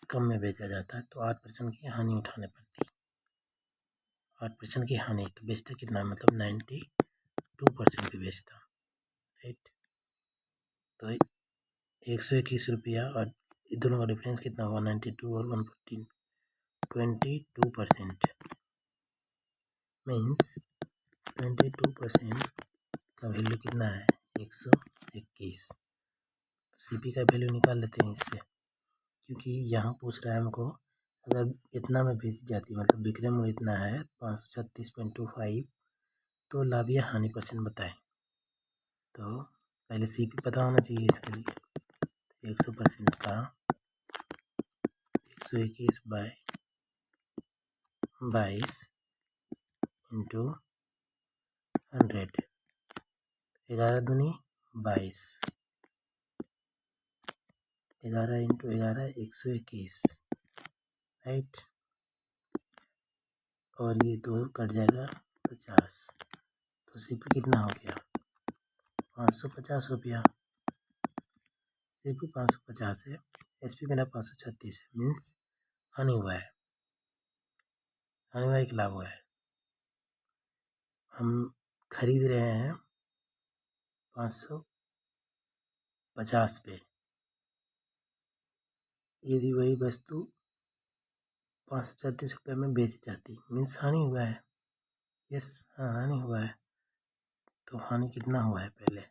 कम में बेचा जाता तो 8% की हानि उठानी पड़ती, 8% की हानि, तो बेचता कितना, मतलब 92% पे बेचता, राइट। तो 121 रुपया और दोनों का डिफरेंस कितना हुआ, 92 और 114, 22%, मीन्स 22% का वैल्यू कितना है, 121। तो सीपी का वैल्यू निकाल लेते हैं इससे, क्योंकि यहाँ पूछ रहा है हमको अगर इतना में बेची जाती, मतलब विक्रय मूल्य इतना है 536.25, तो लाभ या हानि परसेंट बताएं। तो पहले सीपी पता होना चाहिए इसके लिए, 100% का 121/22 इंटू 100, 11 दूनी 22, 11 इंटू 11 121, राइट। और ये 2 कट जाएगा 50, तो सीपी कितना हो गया, 550 रुपया, सीपी 550 है, एसपी मेरा 536 है, मीन्स हानि हुआ है, हानि हुआ, एक लाभ हुआ है। हम खरीद रहे हैं 550 पे, यदि वही वस्तु 536 रुपये में बेची जाती, मीन्स हानि हुआ है, यस, हाँ हानि हुआ है। तो हानि कितना हुआ है पहले?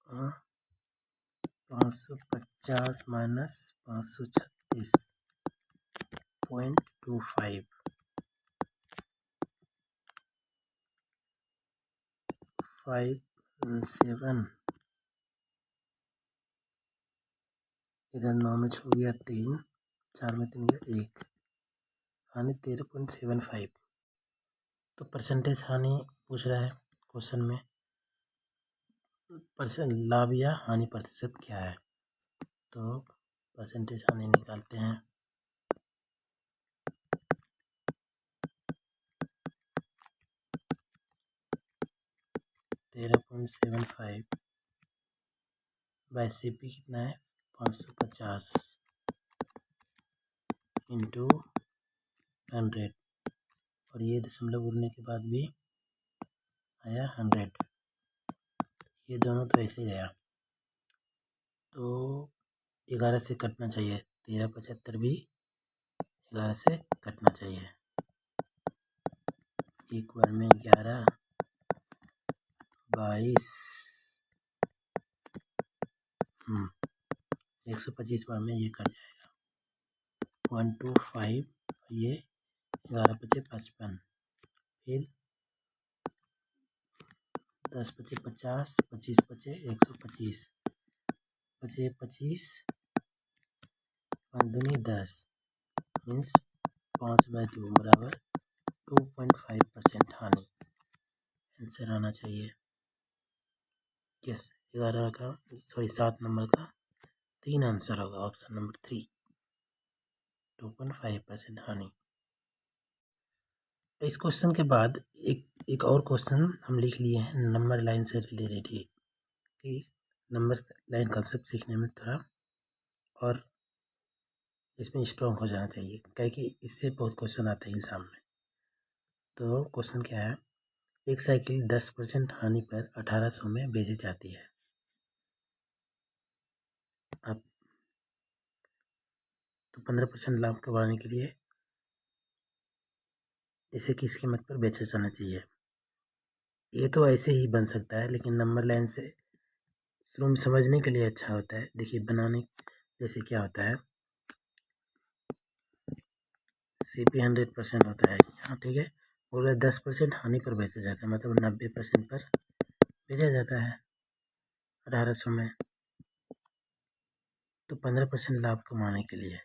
हाँ, 550 माइनस 536.25 57 इधर 9 में छू गया 3, 4 में 3 गया 1, हानि 13.75। तो परसेंटेज हानि पूछ रहा है क्वेश्चन में, परसेंट लाभ या हानि प्रतिशत क्या है। तो परसेंटेज हानि निकालते हैं। $13.75 बाय CP कितना है 550 इंटू 100, और ये दशमलव उड़ने के बाद भी आया 100, ये दोनों तो ऐसे गया, तो 11 से कटना चाहिए। 1375 भी 11 से कटना चाहिए। एक बार में 11, 22, 125 बार में ये कट जाएगा। 125, ये 11 पचे 55, फिर 10 पचे 50, 25 पचे 125, पचे 25, 5 दूनी 10, मीन्स 5/2 बराबर 2.5% हानि। आंसर आना चाहिए यस 7 नंबर का 3 आंसर होगा, ऑप्शन नंबर 3, 2.5% हानि। इस क्वेश्चन के बाद एक और क्वेश्चन हम लिख लिए हैं नंबर लाइन से रिलेटेड ही, कि नंबर लाइन कंसेप्ट सीखने में थोड़ा और इसमें स्ट्रॉन्ग हो जाना चाहिए, क्या कि इससे बहुत क्वेश्चन आते हैं एग्जाम में। तो क्वेश्चन क्या है, एक साइकिल 10% हानि पर 1800 में बेची जाती है। अब तो 15% लाभ कमाने के लिए इसे किस कीमत पर बेचा जाना चाहिए। ये तो ऐसे ही बन सकता है, लेकिन नंबर लाइन से शुरू में समझने के लिए अच्छा होता है। देखिए बनाने जैसे क्या होता है, CP 100% होता है यहाँ, ठीक है, बोले 10% हानि पर बेचा जाता है, मतलब 90% पर बेचा जाता है 1800 में। तो 15% लाभ कमाने के लिए,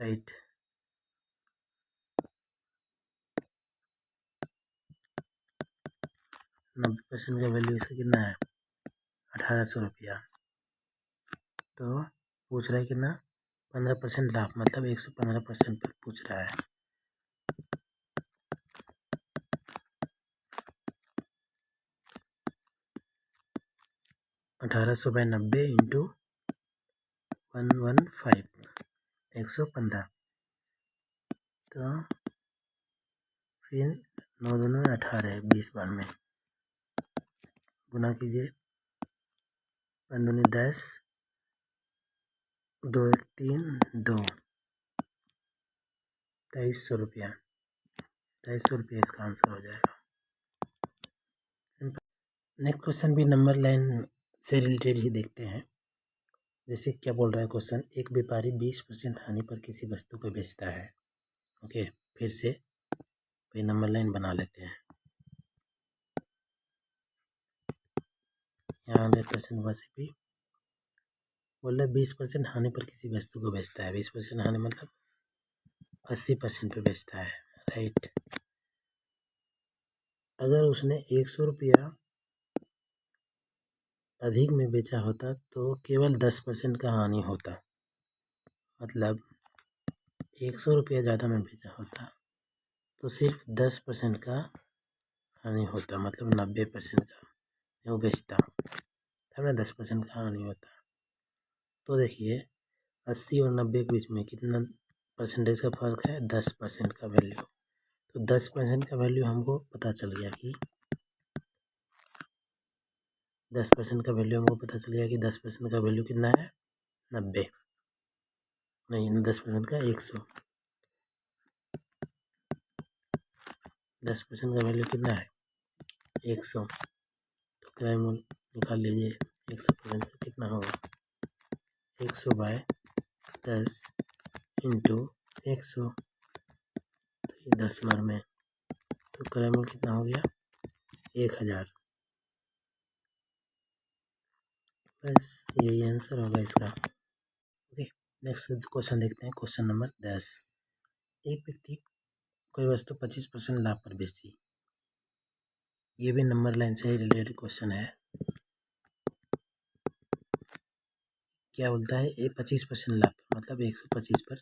राइट, नब्बे % का वैल्यू इसका कितना है 1800 रुपया। तो पूछ रहा है कितना 15% लाभ, मतलब 115% पर पूछ रहा है। 1800 बाय 90 इंटू 115, 115, तो फिर 9 दूनी 18, 20 बार में गुना कीजिए, 5 दूनी 10, 2 1 3 2, 2300 रुपया, 2300 रुपया इसका आंसर हो जाएगा। सिंपल। नेक्स्ट क्वेश्चन भी नंबर लाइन से रिलेटेड ही देखते हैं। जैसे क्या बोल रहा है क्वेश्चन, एक व्यापारी 20% हानि पर किसी वस्तु को बेचता है। ओके, फिर से कोई नंबर लाइन बना लेते हैं। यहाँ 100% हुआ CP, बोल रहे 20% हानि पर किसी वस्तु को बेचता है। 20% हानि मतलब 80% पे बेचता है, राइट। अगर उसने 100 रुपया अधिक में बेचा होता तो केवल 10% का हानि होता, मतलब 100 रुपया ज़्यादा में बेचा होता तो सिर्फ 10% का हानि होता, मतलब 90% का वो बेचता, तब ना 10% का हानि होता। तो देखिए 80 और 90 के बीच में कितना परसेंटेज का फर्क है, 10% का वैल्यू। तो 10% का वैल्यू हमको पता चल गया कि 10% का वैल्यू हमको पता चल गया कि 10% का वैल्यू कितना है 90, नहीं 10% का 100, 10% का वैल्यू कितना है 100। तो क्रय मूल्य निकाल लीजिए 100% कितना होगा 100/10 इंटू 100, तो ये 10 बार में, तो क्रय मूल्य कितना हो गया 1000। बस यही आंसर होगा इसका। ओके, नेक्स्ट क्वेश्चन देखते हैं। Question number 10। एक व्यक्ति कोई वस्तु 25% लाभ पर बेची। ये भी नंबर लाइन से रिलेटेड क्वेश्चन है। क्या बोलता है ये 25% लाभ मतलब 125 पर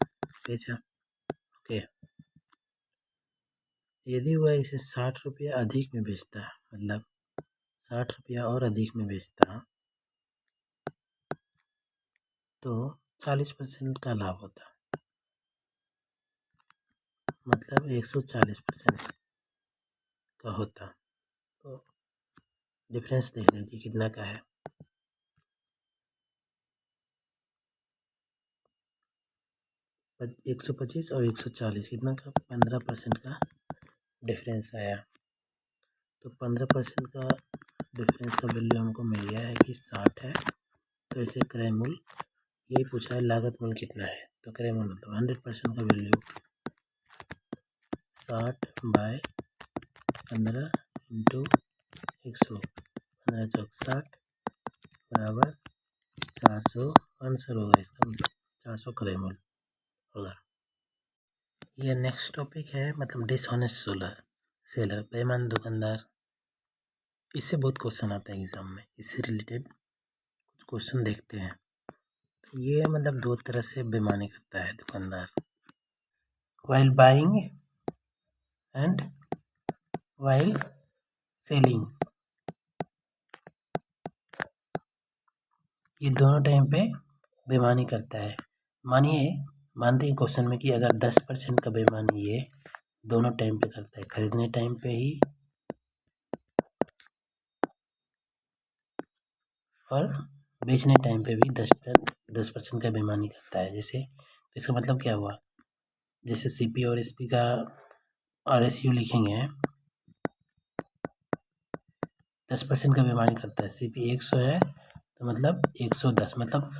बेचा। ओके, यदि वह इसे 60 रुपया अधिक में बेचता है, मतलब 60 रुपया और अधिक में बेचता तो 40% का लाभ होता, मतलब 140% का होता। तो डिफरेंस देख लीजिए कितना का है। 125 और 140 कितना का 15% का डिफरेंस आया। तो 15% का डिफरेंस का वैल्यू हमको मिल गया है कि 60 है। तो इसे क्रय मूल्य, यही पूछा है लागत मूल्य कितना है, तो क्रय मूल्य मतलब 100% का वैल्यू 60/15 इंटू 100, 15 चौक 60 बराबर 400 आंसर होगा इसका, मतलब 400 क्रय मूल्य होगा। ये नेक्स्ट टॉपिक है, मतलब डिसऑनेस्ट सेलर, बेईमान दुकानदार। इससे बहुत क्वेश्चन आता है एग्जाम में, इससे रिलेटेड कुछ क्वेश्चन देखते हैं। तो ये मतलब दो तरह से बेईमानी करता है दुकानदार, while buying and while selling. ये दोनों टाइम पे बेईमानी करता है। मानते हैं क्वेश्चन में कि अगर 10% का बेईमानी ये दोनों टाइम पे करता है, खरीदने टाइम पे ही और बेचने टाइम पे भी 10% का बेईमानी करता है। जैसे तो इसका मतलब क्या हुआ, जैसे सीपी और एसपी का आरएसयू लिखेंगे, 10% का बेईमानी करता है। सीपी 100 है तो मतलब 110, मतलब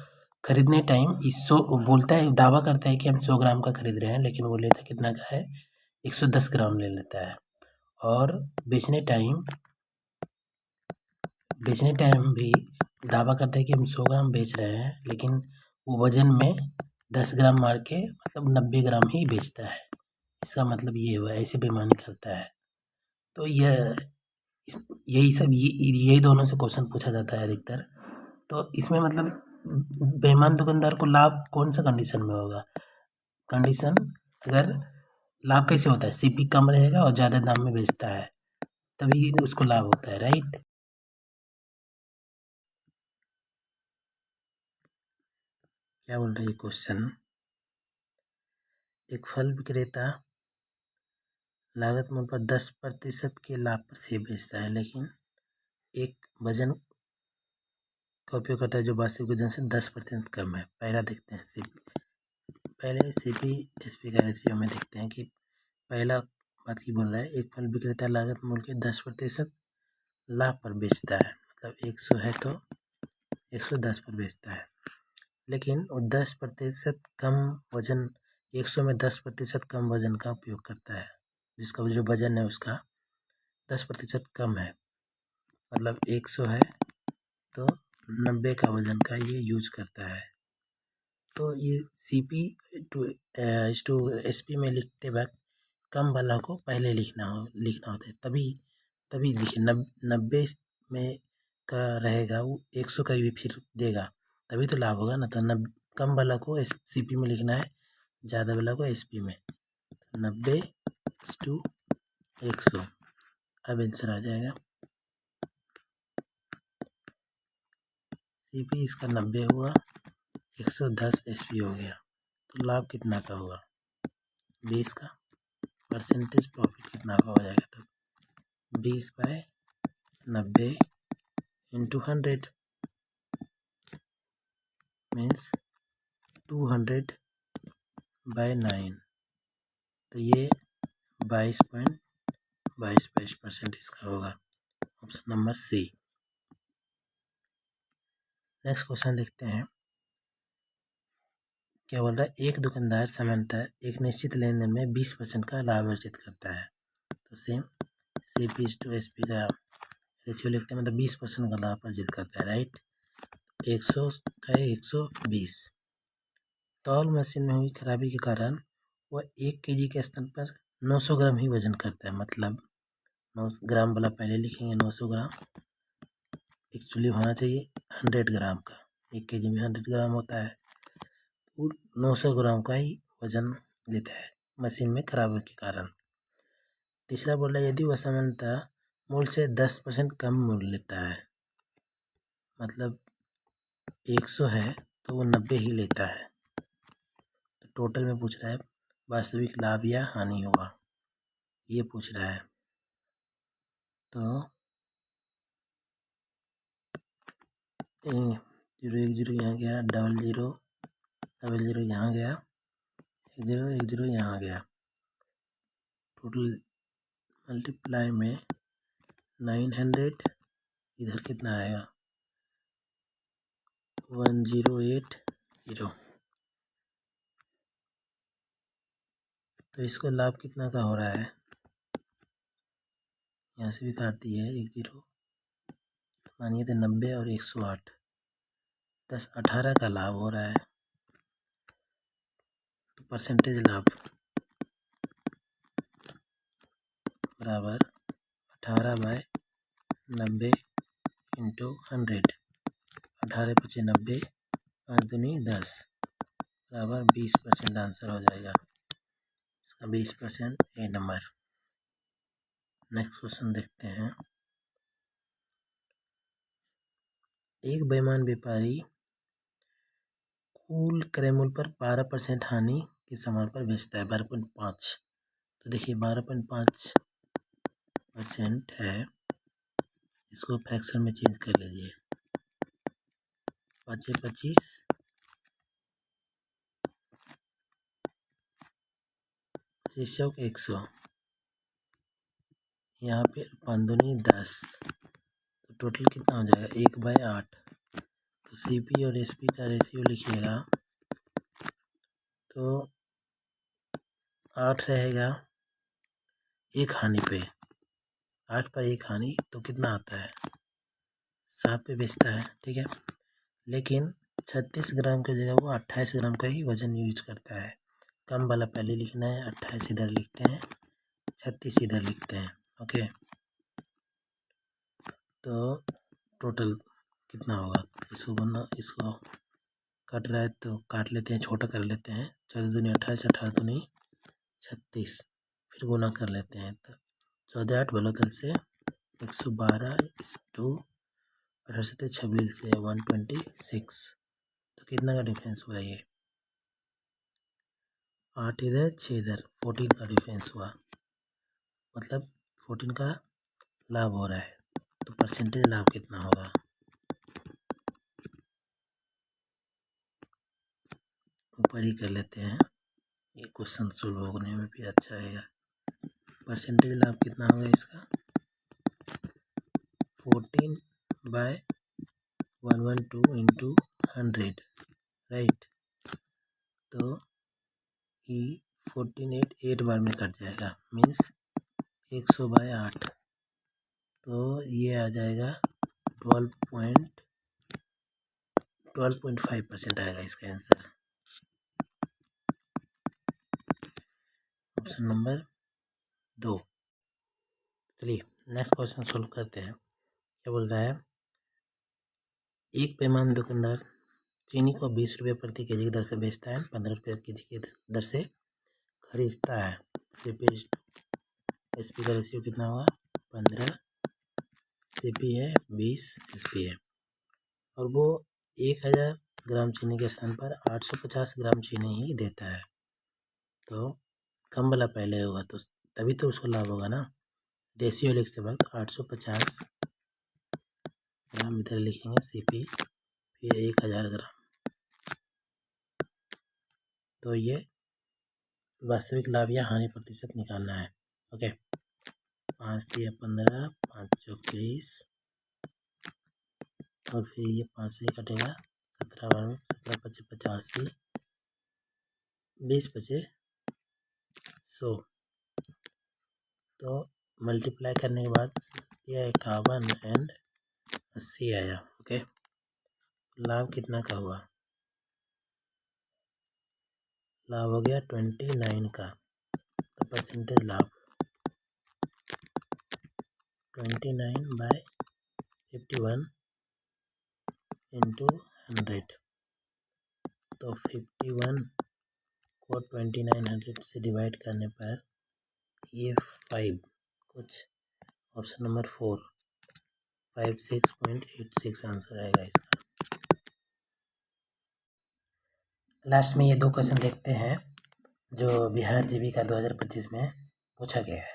खरीदने टाइम 100 बोलता है, दावा करता है कि हम 100 ग्राम का खरीद रहे हैं, लेकिन वो लेता कितना का है 110 ग्राम ले लेता है। और बेचने टाइम भी दावा करता है कि हम 100 ग्राम बेच रहे हैं, लेकिन वो वजन में 10 ग्राम मार के मतलब 90 ग्राम ही बेचता है। इसका मतलब ये हुआ, ऐसे बेईमानी करता है। तो यही दोनों से क्वेश्चन पूछा जाता है अधिकतर। तो इसमें मतलब बेईमान दुकानदार को लाभ कौन सा कंडीशन में होगा, कंडीशन अगर लाभ कैसे होता है, सीपी कम रहेगा और ज़्यादा दाम में बेचता है तभी उसको लाभ होता है, राइट। क्या बोल रहा है क्वेश्चन, एक फल विक्रेता लागत मूल्य पर 10% के लाभ पर सेब बेचता है, लेकिन एक वजन का उपयोग करता है जो वास्तविक वजन से 10% कम है। पहला देखते हैं सीपी, पहले सीपी एसपी का रेशियो में देखते हैं कि पहला बात की बोल रहा है, एक फल विक्रेता लागत मूल्य के 10% लाभ पर बेचता है, मतलब 100 है तो 110 पर बेचता है, लेकिन वो 10% कम वजन, 100 में 10% कम वजन का उपयोग करता है, जिसका जो वजन है उसका 10% कम है, मतलब 100 है तो 90 का वजन का ये यूज करता है। तो ये सीपी टू एसपी में लिखते वक्त कम वाला को पहले लिखना होता है, तभी देखिए 90 में का रहेगा वो 100 का भी फिर देगा, तभी तो लाभ होगा ना। तो कम वाला को सीपी में लिखना है, ज़्यादा वाला को एसपी में। 90:100 अब आंसर आ जाएगा। सीपी इसका 90 हुआ, 110 एसपी हो गया, तो लाभ कितना का हुआ 20 का। परसेंटेज प्रॉफिट कितना का हो जाएगा, तो 20/90 इंटू 100 मीन्स 200/9, तो ये 22.22% इसका होगा, option number C. Next question देखते हैं, क्या बोल रहा है, एक दुकानदार सामान्यतः एक निश्चित लेन देन में 20% का लाभ अर्जित करता है। तो सेम CP/SP का रेशियो लिखते हैं, मतलब 20% का लाभ अर्जित करता है, राइट। 100 का 120। तौल मशीन में हुई खराबी के कारण वह 1 kg के स्थान पर 900 ग्राम ही वजन करता है, मतलब 900 ग्राम वाला पहले लिखेंगे 900 ग्राम, एक्चुअली होना चाहिए 100 ग्राम का, 1 kg में 100 ग्राम होता है, तो 900 ग्राम का ही वजन लेता है मशीन में खराबी के कारण। तीसरा बोल रहा है, यदि वह सामान्यतः मूल्य से 10% कम मूल्य लेता है, मतलब 100 है तो वो 90 ही लेता है, तो टोटल में पूछ रहा है वास्तविक लाभ या हानि होगा, ये पूछ रहा है। तो 0 1 0 यहाँ गया, 00 00 यहाँ गया, 1 0 1 0 यहाँ गया, टोटल मल्टीप्लाई में 900, इधर कितना आएगा 1080, तो इसको लाभ कितना का हो रहा है, यहाँ से भी काट दिए है 1 0, मानिए तो 90 और 108, 10 18 का लाभ हो रहा है, तो परसेंटेज लाभ बराबर 18/90 इंटू 100, 18 × 5 = 90, 5 दूनी 10 बराबर 20% आंसर हो जाएगा, इसका 20% ए नंबर। नेक्स्ट क्वेश्चन देखते हैं, एक बेईमान व्यापारी कुल क्रय मूल्य पर 12% हानि के सामान पर बेचता है, 12.5, तो देखिए 12.5% है, इसको फ्रैक्शन में चेंज कर लीजिए, 5 × 25, 25 × 100, यहाँ पे 5 दूनी 10, तो टोटल कितना हो जाएगा 1/8, तो CP और SP का रेशियो लिखिएगा तो 8 रहेगा, एक हानि पे 8 पर एक हानि, तो कितना आता है 7 पे बेचता है, ठीक है। लेकिन 36 ग्राम की जगह वो 28 ग्राम का ही वजन यूज करता है, कम वाला पहले लिखना है, 28 इधर लिखते हैं, 36 इधर लिखते हैं, ओके। तो टोटल कितना होगा, इसको कट रहा है तो काट लेते हैं, छोटा कर लेते हैं, 14 दूनी 28, 18 दूनी 36, फिर गुना कर लेते हैं, तो 14 8 बलोतल से 112 2 18 से 26 से 126, तो कितना का डिफरेंस हुआ, ये 8 इधर 6 इधर, 14 का डिफरेंस हुआ, मतलब 14 का लाभ हो रहा है, तो परसेंटेज लाभ कितना होगा, ऊपर ही कर लेते हैं, ये क्वेश्चन सोल्व होने में भी अच्छा रहेगा। परसेंटेज लाभ कितना होगा इसका 14/112 इंटू 100, राइट, तो ये 14 8 बार में कट जाएगा, मीन्स 100/8, तो ये आ जाएगा 12.5% आएगा इसका आंसर, ऑप्शन नंबर 2। चलिए नेक्स्ट क्वेश्चन सोल्व करते हैं, क्या बोल रहा है, एक पैमान दुकानदार चीनी को 20 रुपये प्रति केजी की दर से बेचता है, 15 रुपये केजी की दर से खरीदता है, CP/SP का रेशियो कितना होगा 15, CP है 20, SP है, और वो 1000 ग्राम चीनी के स्थान पर 850 ग्राम चीनी ही देता है, तो कम वाला पहले होगा, तो तभी तो उसको लाभ होगा ना, रेशियो लिखते वक्त 850 ग्राम, इधर लिखेंगे CP, फिर 1000 ग्राम। तो ये वास्तविक लाभ या हानि प्रतिशत निकालना है। ओके, 5 दिया 15, 5 चौक 20, और फिर ये 5 से कटेगा 17 बार में, 17 पचे 85, 20 पचे 100। तो मल्टीप्लाई करने के बाद यह 51 एंड 80 आया। ओके, लाभ कितना का हुआ? लाभ हो गया 29 का। तो परसेंटेज लाभ 29/51 इंटू 100। तो 51 को 2900 से डिवाइड करने पर ये 5 कुछ ऑप्शन नंबर 4 56.86 आंसर आएगा इसका। लास्ट में ये 2 क्वेश्चन देखते हैं जो बिहार जीविका 2025 में पूछा गया है।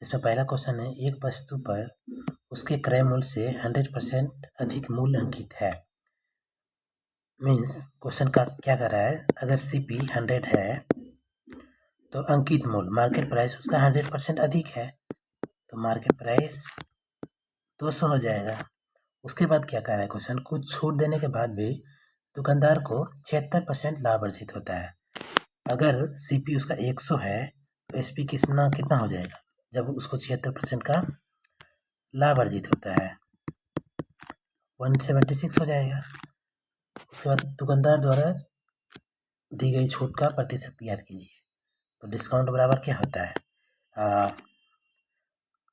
इसमें पहला क्वेश्चन है, एक वस्तु पर उसके क्रय मूल्य से 100% अधिक मूल्य अंकित है। मीन्स क्वेश्चन का क्या कर रहा है, अगर CP 100 है तो अंकित मूल्य मार्केट प्राइस उसका 100% अधिक है, तो मार्केट प्राइस 200 हो जाएगा। उसके बाद क्या कर रहा है क्वेश्चन, कुछ छूट देने के बाद भी दुकानदार को 76% लाभ अर्जित होता है। अगर CP उसका 100 है तो SP कितना हो जाएगा जब उसको 76% का लाभ अर्जित होता है? 176 हो जाएगा। उसके बाद दुकानदार द्वारा दी गई छूट का प्रतिशत याद कीजिए। तो डिस्काउंट बराबर क्या होता है,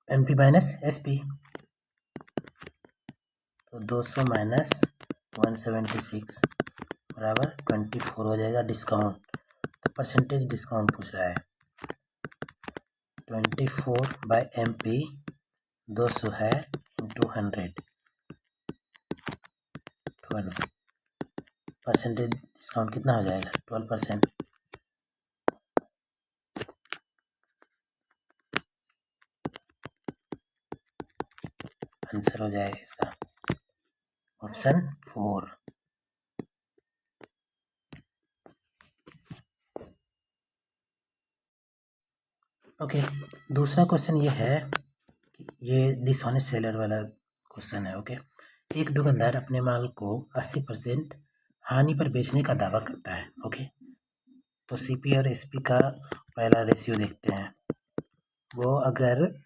MP माइनस SP। तो 200 माइनस 176 बराबर 24 हो जाएगा डिस्काउंट। तो परसेंटेज डिस्काउंट पूछ रहा है, 24/MP 200 है इंटू 100, 12 परसेंटेज डिस्काउंट कितना हो जाएगा, 12%। आंसर हो जाएगा इसका ऑप्शन 4। ओके, दूसरा क्वेश्चन ये है कि ये डिसऑनेस्ट सेलर वाला क्वेश्चन है। ओके, एक दुकानदार अपने माल को 80% हानि पर बेचने का दावा करता है। ओके, तो CP और SP का पहला रेशियो देखते हैं। वो अगर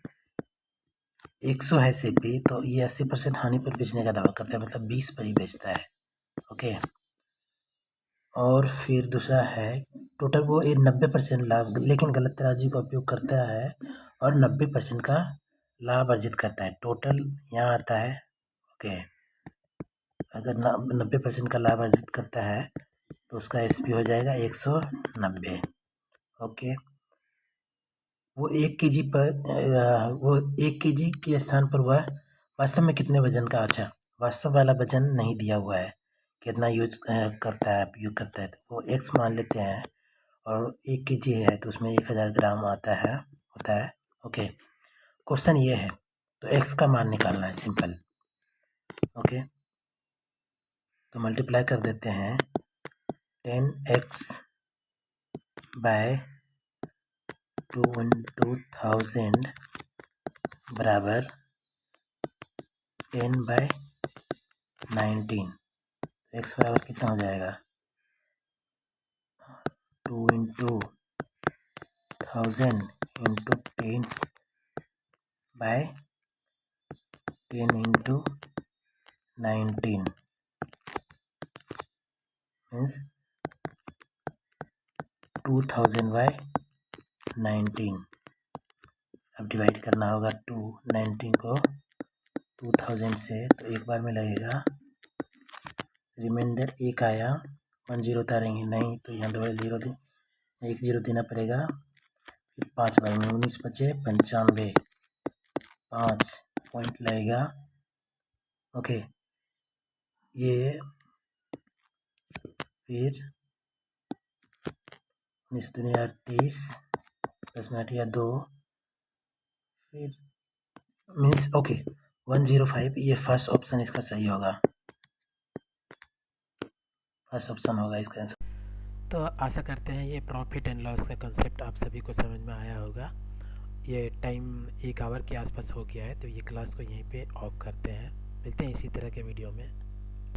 100 है CP तो ये 80% हानि पर बेचने का दावा करता है, मतलब 20 पर ही बेचता है। ओके, और फिर दूसरा है टोटल वो 90% लाभ, लेकिन गलत तराजू का उपयोग करता है और 90% का लाभ अर्जित करता है। टोटल यहाँ आता है। ओके, अगर 90% का लाभ अर्जित करता है तो उसका SP हो जाएगा 190। ओके, वो 1 kg पर वो 1 kg के स्थान पर वह वास्तव में कितने वजन का, अच्छा वास्तव वाला वजन नहीं दिया हुआ है, कितना यूज करता है, उपयोग करता है, तो वो X मान लेते हैं और 1 kg है तो उसमें 1000 ग्राम होता है। ओके, क्वेश्चन ये है तो X का मान निकालना है, सिंपल। ओके, तो मल्टीप्लाई कर देते हैं 10x बाय 2 into 1000 बराबर 10/19। x बराबर कितना हो जाएगा, 2 into 1000 into 10/10 into 19 मीन्स 2000/19। अब डिवाइड करना होगा 19 को 2000 से, तो एक बार में लगेगा, रिमाइंडर 1 आया, 10 उतारेंगे नहीं तो यहाँ डबल 0 1 0 देना पड़ेगा, फिर 5 बार में 19 बचे 95, 5 पॉइंट लगेगा। ओके, ये फिर 19 दुनिया 30 प्लस में 8 2, फिर मीन्स ओके 105, ये फर्स्ट ऑप्शन इसका सही होगा, फर्स्ट ऑप्शन होगा इसका आंसर। तो आशा करते हैं ये प्रॉफिट एंड लॉस का कंसेप्ट आप सभी को समझ में आया होगा। ये टाइम 1 आवर के आसपास हो गया है, तो ये क्लास को यहीं पे ऑफ करते हैं। मिलते हैं इसी तरह के वीडियो में।